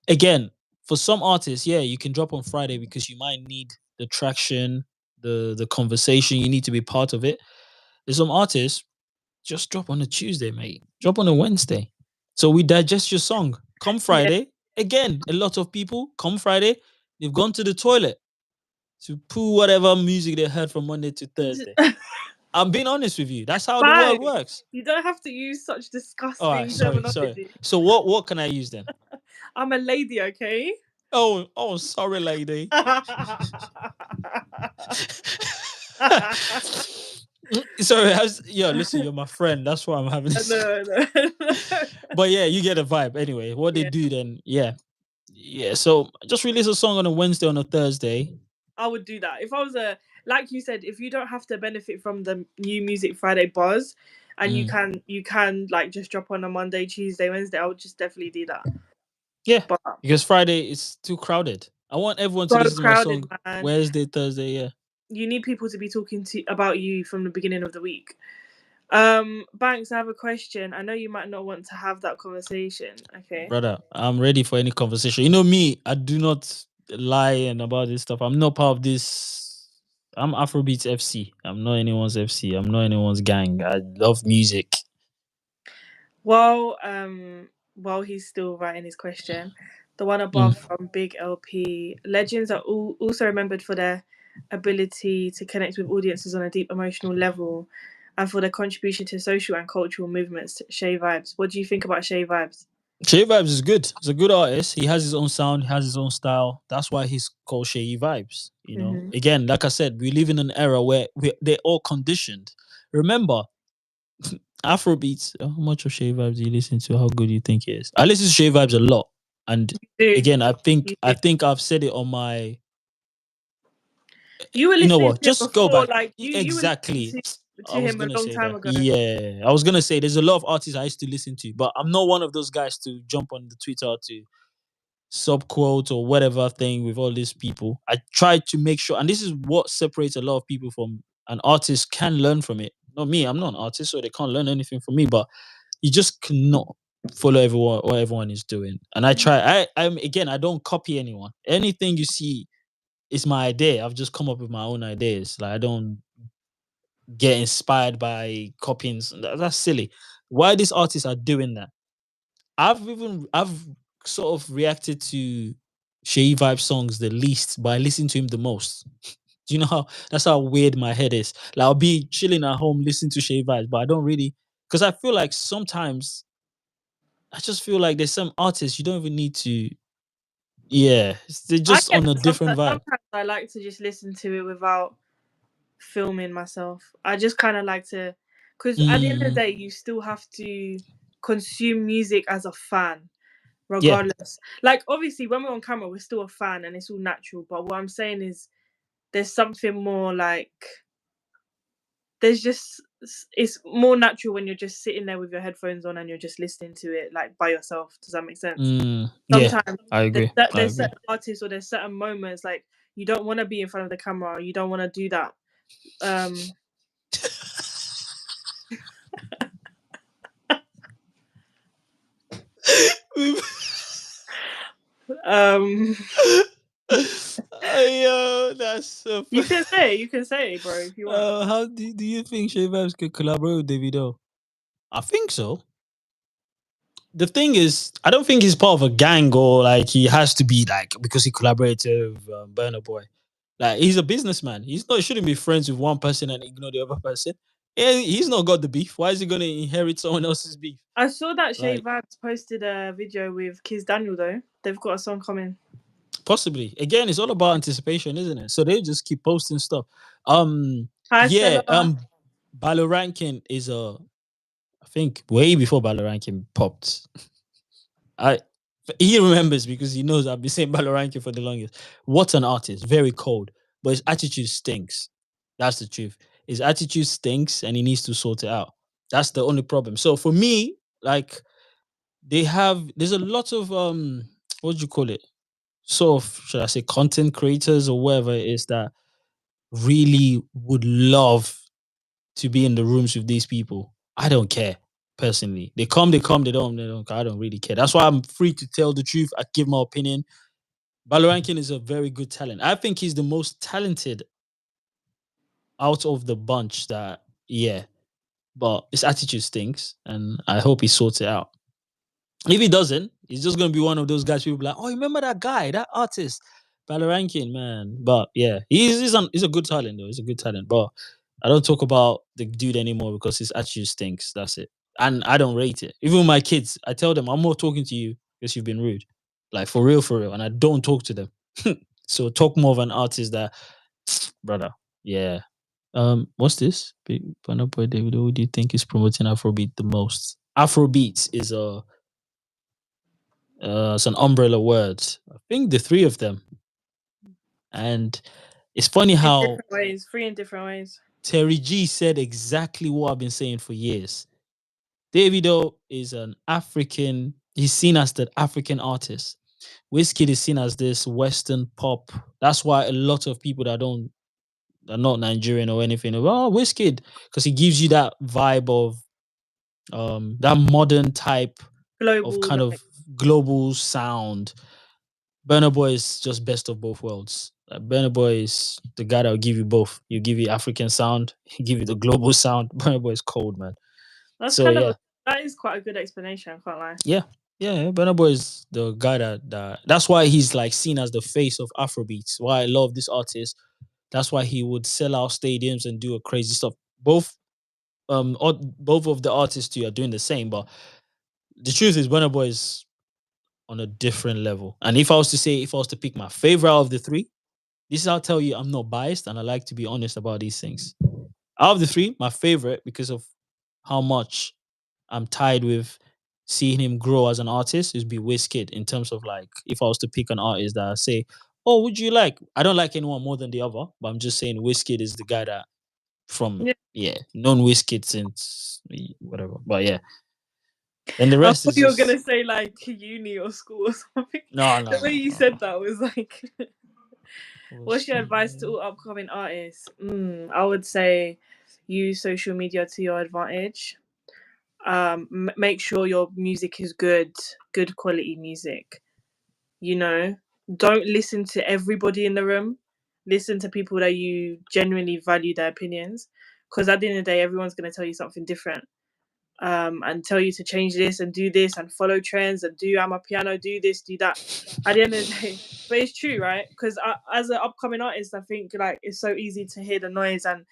Again, for some artists, yeah, you can drop on Friday because you might need the traction, the conversation. You need to be part of it. There's some artists just drop on a Tuesday, mate. Drop on a Wednesday. So we digest your song. Come Friday, again, a lot of people come Friday, they've gone to the toilet to poo whatever music they heard from Monday to Thursday. I'm being honest with you. That's how the world works. You don't have to use such disgusting terminology. Sorry. So what can I use then? I'm a lady, okay? Oh, sorry, lady. Sorry, listen, you're my friend. That's why I'm having this. No. But yeah, you get a vibe. Anyway, what they do then, yeah. So just release a song on a Wednesday, on a Thursday. I would do that. If I was like you said, if you don't have to benefit from the new Music Friday buzz, and you can like just drop on a Monday, Tuesday, Wednesday, I would just definitely do that. Yeah, because Friday is too crowded. I want everyone to listen to my song Wednesday, Thursday. Yeah, you need people to be talking about you from the beginning of the week. Banks, I have a question. I know you might not want to have that conversation. Okay, brother, I'm ready for any conversation. You know me, I do not lie and about this stuff. I'm not part of this. I'm Afrobeats FC. I'm not anyone's FC. I'm not anyone's gang. I love music. Well, while he's still writing his question, the one above from Big LP, legends are also remembered for their ability to connect with audiences on a deep emotional level, and for their contribution to social and cultural movements. Shay Vibes. What do you think about Shay Vibes? Shay Vibes is good. He's a good artist. He has his own sound. He has his own style. That's why he's called Shay Vibes. You know, again, like I said, we live in an era where they're all conditioned. Remember, Afrobeats. How much of Shay Vibes do you listen to? How good do you think it is? I listen to Shay Vibes a lot, and again, I think I've said it on my. You were listening you know what? To Just before, go back. Like exactly. To him a long time ago. Yeah, I was gonna say there's a lot of artists I used to listen to, but I'm not one of those guys to jump on the Twitter to subquote or whatever thing with all these people. I try to make sure, and this is what separates a lot of people from an artist can learn from it. Not me, I'm not an artist, so they can't learn anything from me, but you just cannot follow everyone what everyone is doing. And I try, I'm again, I don't copy anyone. Anything you see it's my idea. I've just come up with my own ideas. Like I don't get inspired by copying. That's silly. Why these artists are doing that? I've sort of reacted to Shay Vibe songs the least, but I listen to him the most. Do you know how that's how weird my head is? Like I'll be chilling at home listening to Shay Vibes, but I don't really because I feel like sometimes I just feel like there's some artists you don't even need to. Yeah, they're I just get on a that different vibe. sometimes I like to just listen to it without filming myself. I just kind of like to, because at the end of the Mm, day, you still have to consume music as a fan, yeah. regardless. Like, obviously, when we're on camera, we're still a fan and it's all natural. But what I'm saying is, there's something more like, there's just, it's more natural when you're just sitting there with your headphones on and you're just listening to it like by yourself. Does that make sense? Yeah, Sometimes I agree. I there's agree. certain artists or there's certain moments like you don't want to be in front of the camera, you don't want to do that. Um, um, That's so you funny. can say it, bro, if you want. How do you think Shay Vibes could collaborate with Davido? I think so. The thing is, I don't think he's part of a gang or like he has to be like because he collaborated with Burna Boy. Like he's a businessman. He's not shouldn't be friends with one person and ignore the other person. He's not got the beef. Why is he gonna inherit someone else's beef? I saw that Shay Like Vibes posted a video with Kiz Daniel though. They've got a song coming. possibly. Again, it's all about anticipation, isn't it? So they just keep posting stuff. Hi Yeah. Stella. Balorankin is I think way before Balorankin popped. I he remembers because he knows I've been saying Balorankin for the longest. What an artist, very cold, but his attitude stinks. That's the truth. His attitude stinks, and he needs to sort it out. That's the only problem. So for me, like there's a lot of what do you call it? Sort of should I say content creators or whatever it is that really would love to be in the rooms with these people. I don't care personally. They come, they don't. I don't really care. That's why I'm free to tell the truth. I give my opinion. Balorankin is a very good talent. I think he's the most talented out of the bunch that, yeah, but his attitude stinks and I hope he sorts it out. If he doesn't, he's just gonna be one of those guys people be like, oh, remember that guy, that artist, Balorankin, man. But yeah, he's a good talent though. He's a good talent. But I don't talk about the dude anymore because his attitude stinks. That's it. And I don't rate it. Even with my kids, I tell them I'm not talking to you because you've been rude. Like for real, for real. And I don't talk to them. So talk more of an artist that brother. Yeah. What's this? Big Burna Boy David. Who do you think is promoting Afrobeat the most? Afrobeats is a it's an umbrella word. I think the three of them. And it's funny In how different ways, three in different ways. Terry G said exactly what I've been saying for years. Davido is an African, he's seen as the African artist. Wizkid is seen as this Western pop. That's why a lot of people that don't are not Nigerian or anything, oh, Wizkid, because he gives you that vibe of that modern type of Global, kind of like global sound. Burna Boy is just best of both worlds. Burna Boy is the guy that will give you both. You give you African sound, he give you the global sound. Burna Boy is cold, man. that's So kind of yeah, that is quite a good explanation. I can't lie. yeah, yeah. Burna Boy is the guy that's why he's like seen as the face of Afrobeats. Why I love this artist. That's why he would sell out stadiums and do a crazy stuff. Both of the artists too are doing the same, but the truth is Burna Boy is on a different level. And if I was to say, if I was to pick my favorite out of the three, this is I'll tell you, I'm not biased and I like to be honest about these things. Out of the three, my favorite, because of how much I'm tied with seeing him grow as an artist, is be Wizkid in terms of like, if I was to pick an artist that I say, oh, would you like? I don't like anyone more than the other, but I'm just saying Wizkid is the guy that from, Yeah. yeah, known Wizkid since whatever. But yeah, then the I rest thought is you were just, gonna say like uni or school or something. no, The no, way no, you no, said that was like, no. what's your advice to all upcoming artists? I would say use social media to your advantage. Make sure your music is good quality music. You know, don't listen to everybody in the room. listen to people that you genuinely value their opinions, because at the end of the day, everyone's going to tell you something different, and tell you to change this and do this and follow trends and do amapiano, do this, do that. At the end of the day, but it's true, right? Because as an upcoming artist, I think like it's so easy to hear the noise, and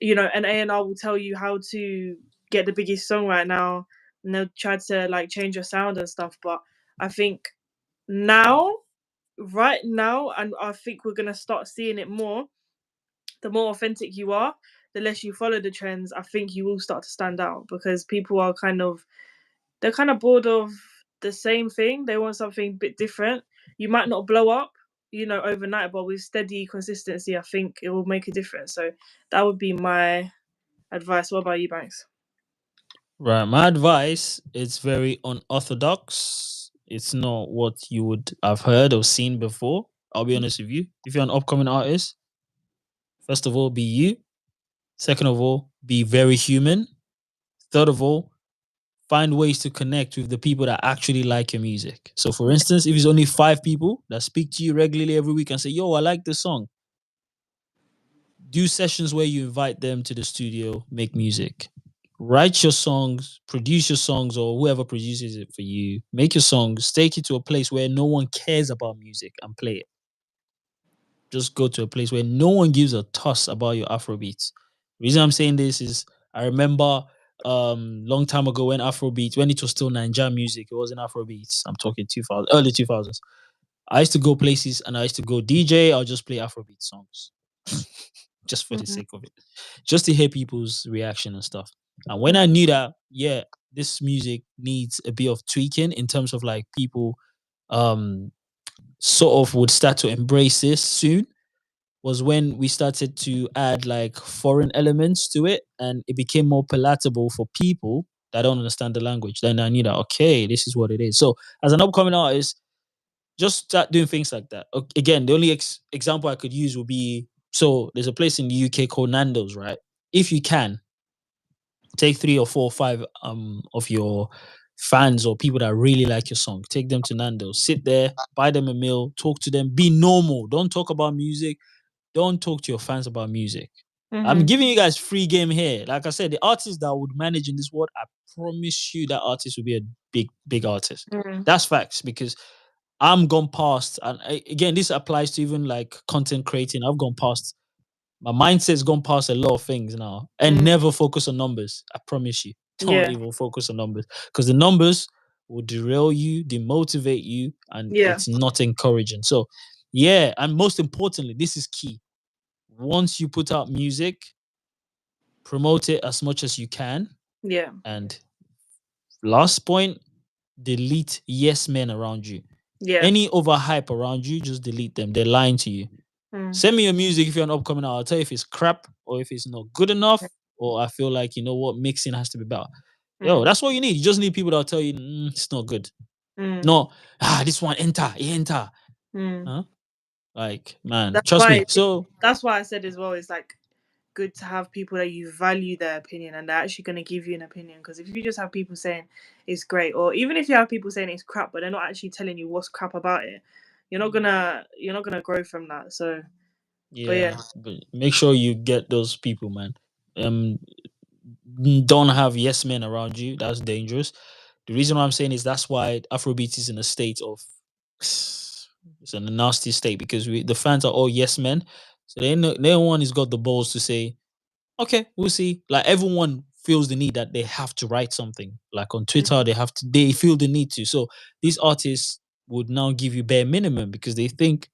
an A&R will tell you how to get the biggest song right now, and they'll try to like change your sound and stuff. But I think right now, and I think we're gonna start seeing it more. The more authentic you are, the less you follow the trends. I think you will start to stand out, because people are they're kind of bored of the same thing. They want something a bit different. You might not blow up, overnight, but with steady consistency, I think it will make a difference. So that would be my advice. What about you, Banks? Right. My advice, it's very unorthodox. It's not what you would have heard or seen before. I'll be honest with you. If you're an upcoming artist, first of all, be you. Second of all, be very human. Third of all, find ways to connect with the people that actually like your music. So, for instance, if it's only 5 people that speak to you regularly every week and say, "Yo, I like this song," do sessions where you invite them to the studio, make music. Write your songs, produce your songs, or whoever produces it for you. Make your songs, take it to a place where no one cares about music and play it. Just go to a place where no one gives a toss about your Afrobeats. The reason I'm saying this is I remember long time ago when Afrobeats, when it was still Nigeria music, it wasn't Afrobeats. I'm talking 2000, early 2000s. I used to go places and I used to go DJ. I'll just play Afrobeat songs just for the Mhm. sake of it, just to hear people's reaction and stuff. And when I knew that, yeah, this music needs a bit of tweaking in terms of like people um sort of would start to embrace this soon, was when we started to add like foreign elements to it and it became more palatable for people that don't understand the language. Then I knew that, okay, this is what it is. So as an upcoming artist, just start doing things like that. Again, the only example I could use would be, so there's a place in the UK called Nando's, right? If you can, take 3 or 4 or 5 of your fans or people that really like your song, take them to Nando's, sit there, buy them a meal, talk to them, be normal. Don't talk about music. Don't talk to your fans about music. I'm Mhm. giving you guys free game here. Like I said, the artist that would manage in this world, I promise you that artist will be a big artist. Mhm. That's facts, because I'm gone past, and again, this applies to even like content creating. I've gone past, my mindset's gone past a lot of things now, and Mhm. never focus on numbers. I promise you, don't Yeah. even focus on numbers, because the numbers will derail you, demotivate you, and Yeah. it's not encouraging. So, yeah, and most importantly, this is key. Once you put out music, promote it as much as you can, Yeah. and last point, delete yes men around you. Yeah. Any overhype around you, just delete them. They're lying to you. Mm. Send me your music if you're an upcoming artist. I'll tell you if it's crap or if it's not good enough, or I feel like, you know what, mixing has to be better. Yo, Mm. that's what you need. You just need people that'll tell you, it's not good. Mm. No, this one enter. Mm. Huh? Like, man, That's trust why me. So, that's why I said as well, it's like good to have people that you value their opinion and they're actually going to give you an opinion. Because if you just have people saying it's great, or even if you have people saying it's crap but they're not actually telling you what's crap about it, you're not gonna grow from that. So, but yeah, yeah. but make sure you get those people, man. Um, don't have yes men around you. That's dangerous. The reason why I'm saying is that's why Afrobeat is in a state of, it's in a nasty state, because the fans are all yes men. So no one has got the balls to say, okay, we'll see. Like everyone feels the need that they have to write something. Like on Twitter, they feel the need to. So these artists would now give you bare minimum because they think,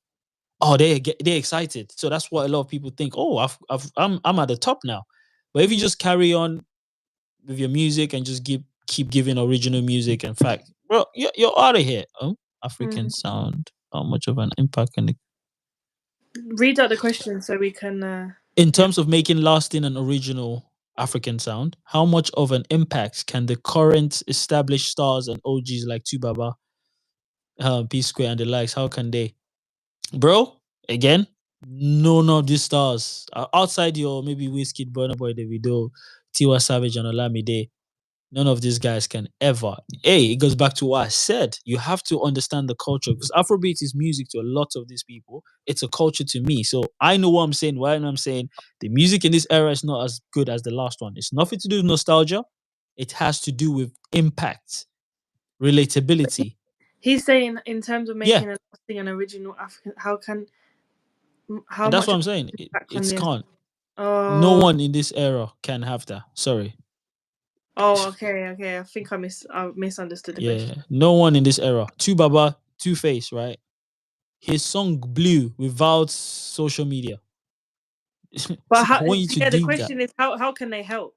oh, they're excited. So that's what a lot of people think. Oh, I'm at the top now. But if you Mm. just carry on with your music and just keep giving original music, in fact, bro, you're out of here. Oh, African Mm. sound. How much of an impact can it? Read out the question so we can. In Yeah. terms of making lasting and original African sound, how much of an impact can the current established stars and OGs like Tubaba, P Square, and the likes? How can they, bro? Again, none of these stars outside your maybe Whiskey, Burna Boy, Davido, Tiwa Savage, and Olamide. none of these guys can ever. It goes back to what I said. You have to understand the culture because Afrobeat is music to a lot of these people. It's a culture to me. So I know what I'm saying. Why I'm saying the music in this era is not as good as the last one. It's nothing to do with nostalgia. It has to do with impact, relatability. He's saying in terms of Yeah. making a lasting and original African, how And that's much what I'm saying. impact can It's this? can't. No Oh, one in this era can have that. Sorry. oh, okay. I think I misunderstood the question. Yeah. No one in this era. Two Baba, Two Face, right? His song blew without social media. But I want you to yeah, the do that. question is how can they help?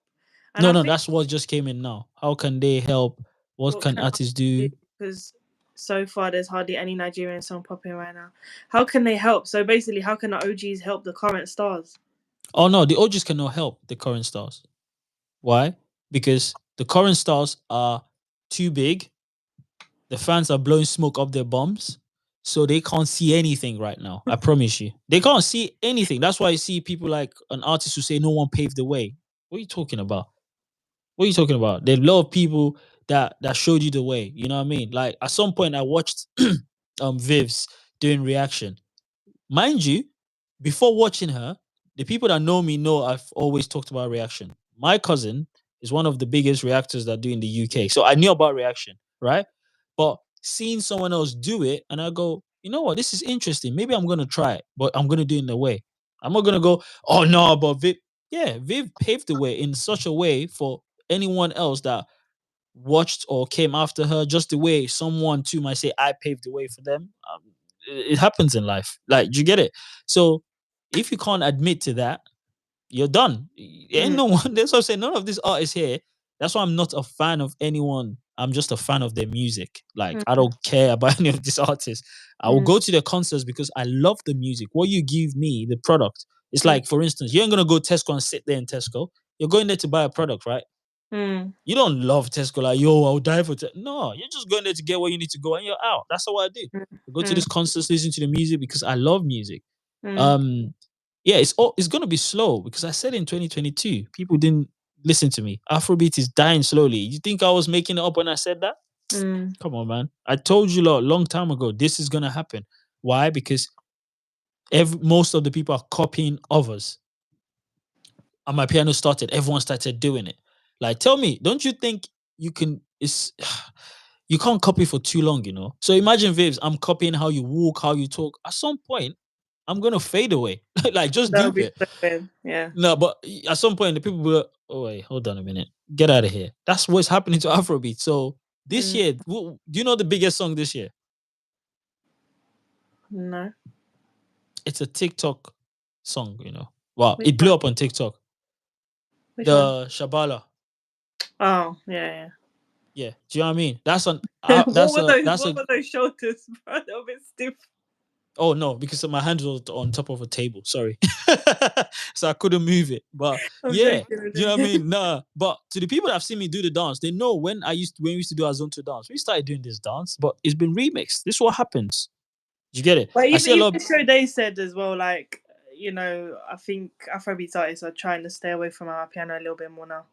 And No, I no, think that's what just came in now. How can they help? What what can can artists do, do? because so far there's hardly any Nigerian song popping right now. How can they help? So basically, how can the OGs help the current stars? Oh no, the OGs cannot help the current stars. Why? Because the current stars are too big. The fans are blowing smoke up their bums. So they can't see anything right now. I promise you. They can't see anything. That's why I see people like an artist who say no one paved the way. What are you talking about? What are you talking about? There are a lot of people that showed you the way. You know what I mean? Like at some point I watched Viv's doing reaction. Mind you, before watching her, the people that know me know I've always talked about reaction. My cousin is one of the biggest reactors that do in the UK. So I knew about reaction, right? But seeing someone else do it, and I go, you know what, this is interesting. Maybe I'm gonna try it, but I'm gonna do it in a way. I'm not gonna go, oh no, but Viv, yeah, Viv paved the way in such a way for anyone else that watched or came after her, just the way someone too might say, I paved the way for them. It happens in life. Like, do you get it? So if you can't admit to that, you're done. Ain't Mm, no one. That's what I'm saying. None of these artists here. That's why I'm not a fan of anyone. I'm just a fan of their music. Like, I mm, don't care about any of these artists. I will mm, go to their concerts because I love the music. What you give me, the product. It's mm, like, for instance, you ain't gonna go Tesco and sit there in Tesco. You're going there to buy a product, right? mm, You don't love Tesco like, yo, I'll die for Tesco. No, you're just going there to get what you need to go and you're out. That's how I do. mm, I go to mm, this concerts, listen to the music because I love music. mm, Um, yeah, it's gonna be slow because I said in 2022, people didn't listen to me. Afrobeat is dying slowly. You think I was making it up when I said that? mm. Come on, man. I told you a long time ago this is gonna happen. Why? Because most of the people are copying others. And my piano started, everyone started doing it. Like, tell me, don't you think you can? It's you can't copy for too long, you know. So imagine, Vivs, I'm copying how you walk, how you talk. At some point, I'm gonna fade away. Like, just That would do be it. so weird. Yeah. No, but at some point, the people will. Oh wait, hold on a minute. Get out of here. That's what's happening to Afrobeat. So this Mm, year, do you know the biggest song this year? no. It's a TikTok song. You know, wow, Which it one? blew up on TikTok. Which one? The Shabala. Oh, yeah, Yeah, do you know what I mean? That's on. yeah. That's a. That's What a. were those shoulders, bro? They're a bit stiff. Oh no, because my hand was on top of a table. Sorry, so I couldn't move it. But I'm yeah, joking. I'm do you know what I joking. mean? Nah, but to the people that have seen me do the dance, they know when we used to do our Zonto dance, we started doing this dance, but it's been remixed. This is what happens. Do you get it? But I even see a lot. even Sade said as well, like, I think Afrobeats artists are trying to stay away from our piano a little bit more now.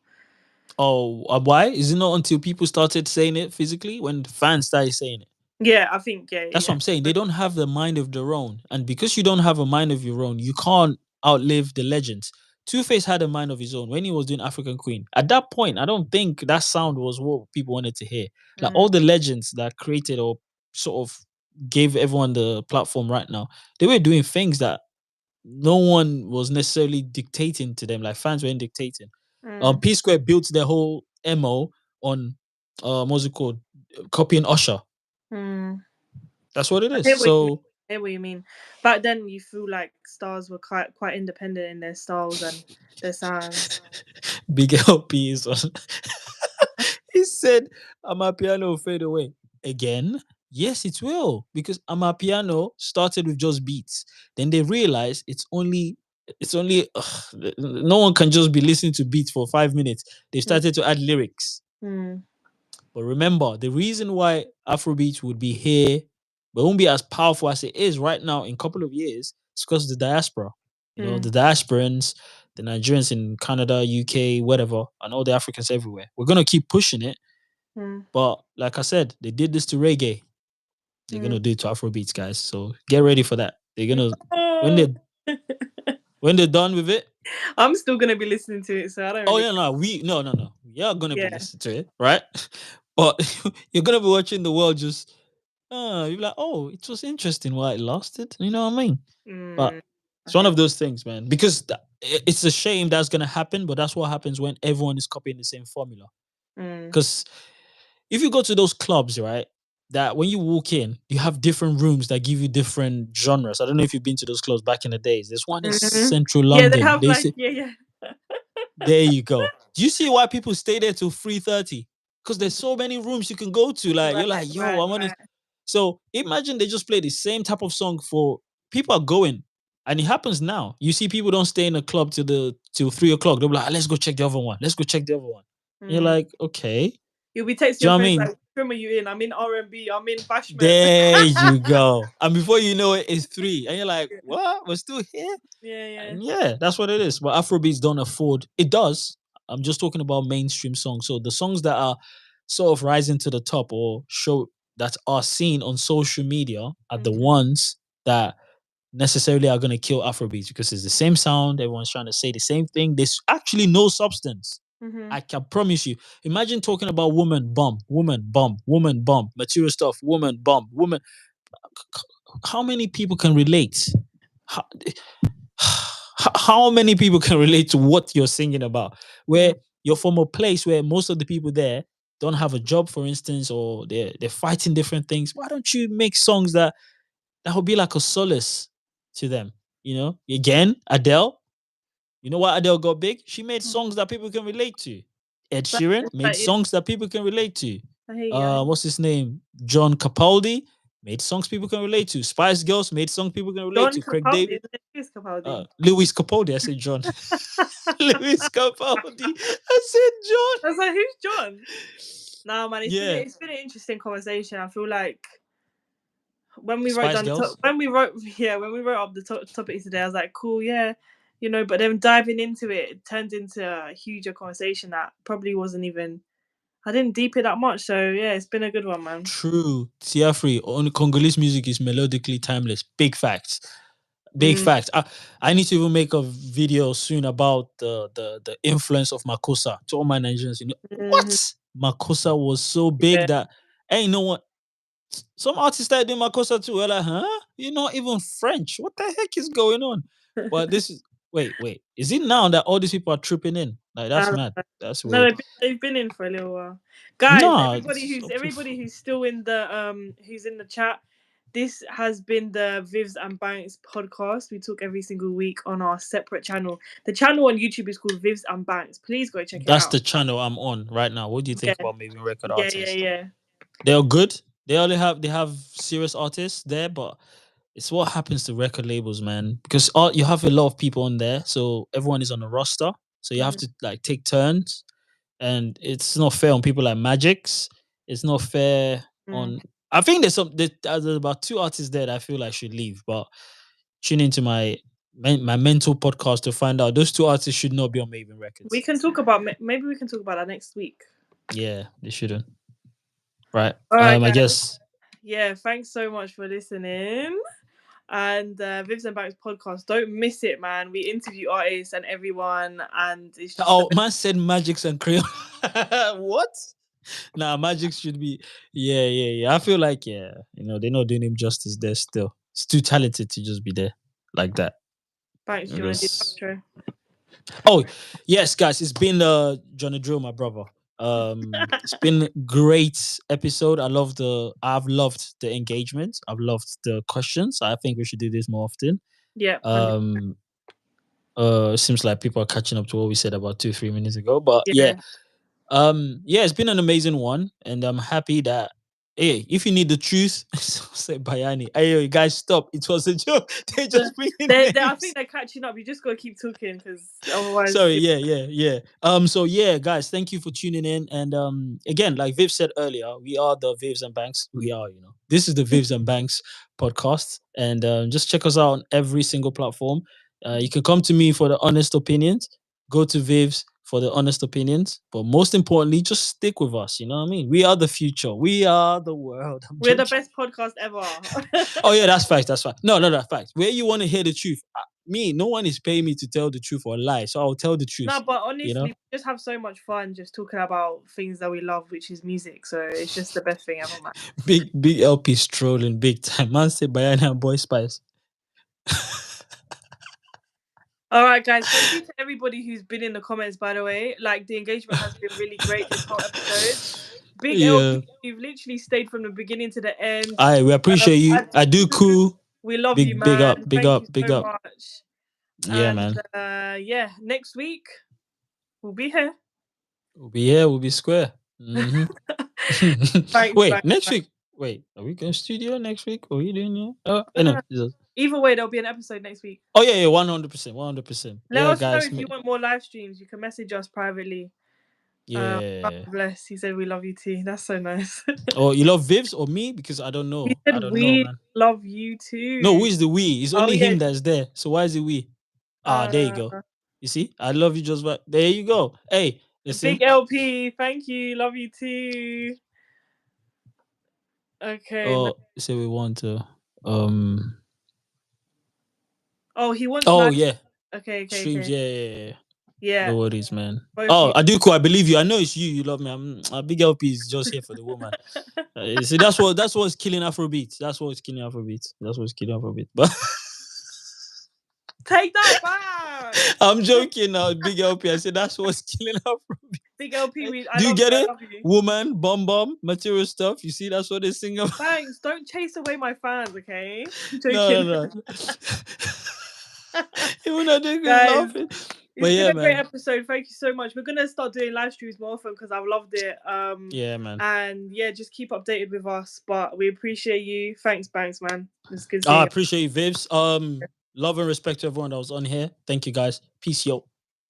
Oh, why is it not until people started saying it physically when the fans started saying it? Yeah, I think That's what yeah. I'm saying. They don't have the mind of their own. And because you don't have a mind of your own, you can't outlive the legends. Two Face had a mind of his own when he was doing African Queen. At that point, I don't think that sound was what people wanted to hear. Like Mm, all the legends that created or sort of gave everyone the platform right now, they were doing things that no one was necessarily dictating to them. Like fans weren't dictating. mm, P Square built their whole MO on what's it called? Copying Usher. mm. That's what it I is. hear what you mean. So I hear what you mean. Back then, you feel like stars were quite independent in their styles and their sounds. Big LP is on. He said, Amapiano will fade away. Again? Yes, it will. Because Amapiano started with just beats. Then they realized it's only no one can just be listening to beats for 5 minutes. They Mm, started to add lyrics. mm, But remember, the reason why Afrobeat would be here, but won't be as powerful as it is right now in a couple of years, is because of the diaspora. You know, mm, the diasporans, the Nigerians in Canada, UK, whatever, and all the Africans everywhere. We're gonna keep pushing it. But like I said, they did this to reggae. They're gonna do it to Afrobeats, guys. So get ready for that. They're gonna when they're done with it. I'm still gonna be listening to it, so I don't. Oh yeah, no, we are gonna be listening to it, right? But you're gonna be watching the world just you're like, oh, it was interesting while it lasted. You know what I mean? But it's one of those things, man. Because it's a shame that's gonna happen, but that's what happens when everyone is copying the same formula. Because if you go to those clubs, right, that when you walk in, you have different rooms that give you different genres. I don't know if you've been to those clubs back in the days. There's one in Central London. Yeah, they have there you go. Do you see why people stay there till 3:30? Because there's so many rooms you can go to. Like you're like, yo, I want to. So imagine they just play the same type of song for people are going, and it happens now. You see people don't stay in a club till 3 o'clock. They'll be like, let's go check the other one. Let's go check the other one. You're like, okay. You'll be texting your friends like, "Where are you in? I'm in R&B. I'm in Bashment." There you go. And before you know it, it's 3, and you're like, what? We're still here? And yeah, that's what it is. But Afrobeats don't afford. It does. I'm just talking about mainstream songs. So the songs that are sort of rising to the top or show that are seen on social media are the ones that necessarily are going to kill Afrobeats because it's the same sound. Everyone's trying to say the same thing. There's actually no substance. I can promise you. Imagine talking about woman bum, material stuff, woman bum, woman. How many people can relate? How many people can relate to what you're singing about? Where you're from a place where most of the people there don't have a job, for instance, or they're fighting different things. Why don't you make songs that will be like a solace to them? You know, again, Adele. You know why Adele got big? She made songs that people can relate to. Ed Sheeran made songs that people can relate to. What's his name? John Capaldi made songs people can relate to. Spice Girls made songs people can relate to. Craig David. Lewis Capaldi. I said John. Lewis Capaldi. I said John. I was like, who's John? Nah, man, it's been an interesting conversation. I feel like when we wrote up the topics today, I was like, cool, yeah, you know. But then diving into it turned into a huger conversation that probably wasn't even. I didn't deep it that much, so yeah, it's been a good one, man. True, Tiafri on Congolese music is melodically timeless. Big facts. Big facts. I need to even make a video soon about the influence of Makossa to all my Nigerians. You know what? Makossa was so big that hey, you know what? Some artists started doing Makossa too. We're like, huh? You're not even French. What the heck is going on? But this is wait. Is it now that all these people are tripping in? Like that's mad. That's weird. No, they've been in for a little while. Guys, everybody who's still in the who's in the chat. This has been the Vivs and Banks podcast. We talk every single week on our separate channel. The channel on YouTube is called Vivs and Banks. Please go check it out. That's the channel I'm on right now. What do you think about maybe record artists? Yeah. They're good. They have serious artists there, but it's what happens to record labels, man. Because you have a lot of people on there, so everyone is on a roster. So you have to like take turns, and it's not fair on people like Magix. It's not fair on. I think there's about 2 artists there that I feel like should leave, but tune into my mental podcast to find out those 2 artists should not be on Maven Records. We can talk about maybe we can talk about that next week. Yeah, they shouldn't. Right. All right, I guess. Yeah, thanks so much for listening. And Vivs and Banks podcast, don't miss it, man. We interview artists and everyone, and it's just man said Magix and Crayon. What? Nah, Magix should be. Yeah. I feel like you know they're not doing him justice there. Still, it's too talented to just be there like that. Thanks, do you want to do outro? Oh yes, guys, it's been Johnny Drill, my brother. It's been a great episode. I've loved the engagement. I've loved the questions. I think we should do this more often. Yeah. Seems like people are catching up to what we said about 2-3 minutes ago. But yeah, it's been an amazing one, and I'm happy that hey, if you need the truth, say Bayani. Hey, you guys, stop! It was a joke. They just I think they're catching up. You just gotta keep talking because otherwise. Sorry, yeah. So yeah, guys, thank you for tuning in. And again, like Viv said earlier, we are the Vivs and Banks. We are, this is the Vivs and Banks podcast, and just check us out on every single platform. You can come to me for the honest opinions. Go to Viv's for the honest opinions. But most importantly, just stick with us. You know what I mean? We are the future. We are the world. We're the best podcast ever. Oh yeah, that's facts. That's fact. No, that's facts. Where you want to hear the truth? No one is paying me to tell the truth or lie, so I'll tell the truth. No, but honestly, we just have so much fun just talking about things that we love, which is music. So it's just the best thing ever, man. Big LP strolling big time. Man say Bayana and Boy Spice. All right, guys. Thank you to everybody who's been in the comments, by the way. Like, the engagement has been really great this whole episode. Big LP, you've literally stayed from the beginning to the end. We appreciate you. I do cool. We love you, man. Big up. Much. Yeah, man. Yeah, next week we'll be here. We'll be square. Mm-hmm. Wait, next week. Wait, are we going studio next week? Or are you doing it? No. Either way, there'll be an episode next week. Oh yeah, 100%. Let us know if you want more live streams. You can message us privately. Yeah. God bless. He said we love you too. That's so nice. Oh, you love Vivs or me? Because I don't know. He said we love you too. No, who is the we? It's only him that's there. So why is it we? There you go. You see? I love you just there you go. Hey, listen. Big LP, thank you. Love you too. Okay. Oh, so we want to Oh, he wants. Oh yeah. Okay. Streams, yeah. No worries, man. I do cool. I believe you. I know it's you. You love me. A big LP is just here for the woman. See, that's what's killing Afrobeats. That's what's killing Afrobeats. But take that back. I'm joking now. Big LP. I said that's what's killing Afrobeats. Big LP. Do you get it? Woman, bomb, material stuff. You see, that's what they sing about. Thanks. Don't chase away my fans, okay? No. Even though they're laughing. It's been a great episode. Thank you so much. We're gonna start doing live streams more often because I've loved it. Yeah, man. And yeah, just keep updated with us. But we appreciate you. Thanks, Banks, man. It's good. I appreciate you, Vivs. Love and respect to everyone that was on here. Thank you, guys. Peace, yo.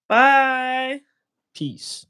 Bye. Peace.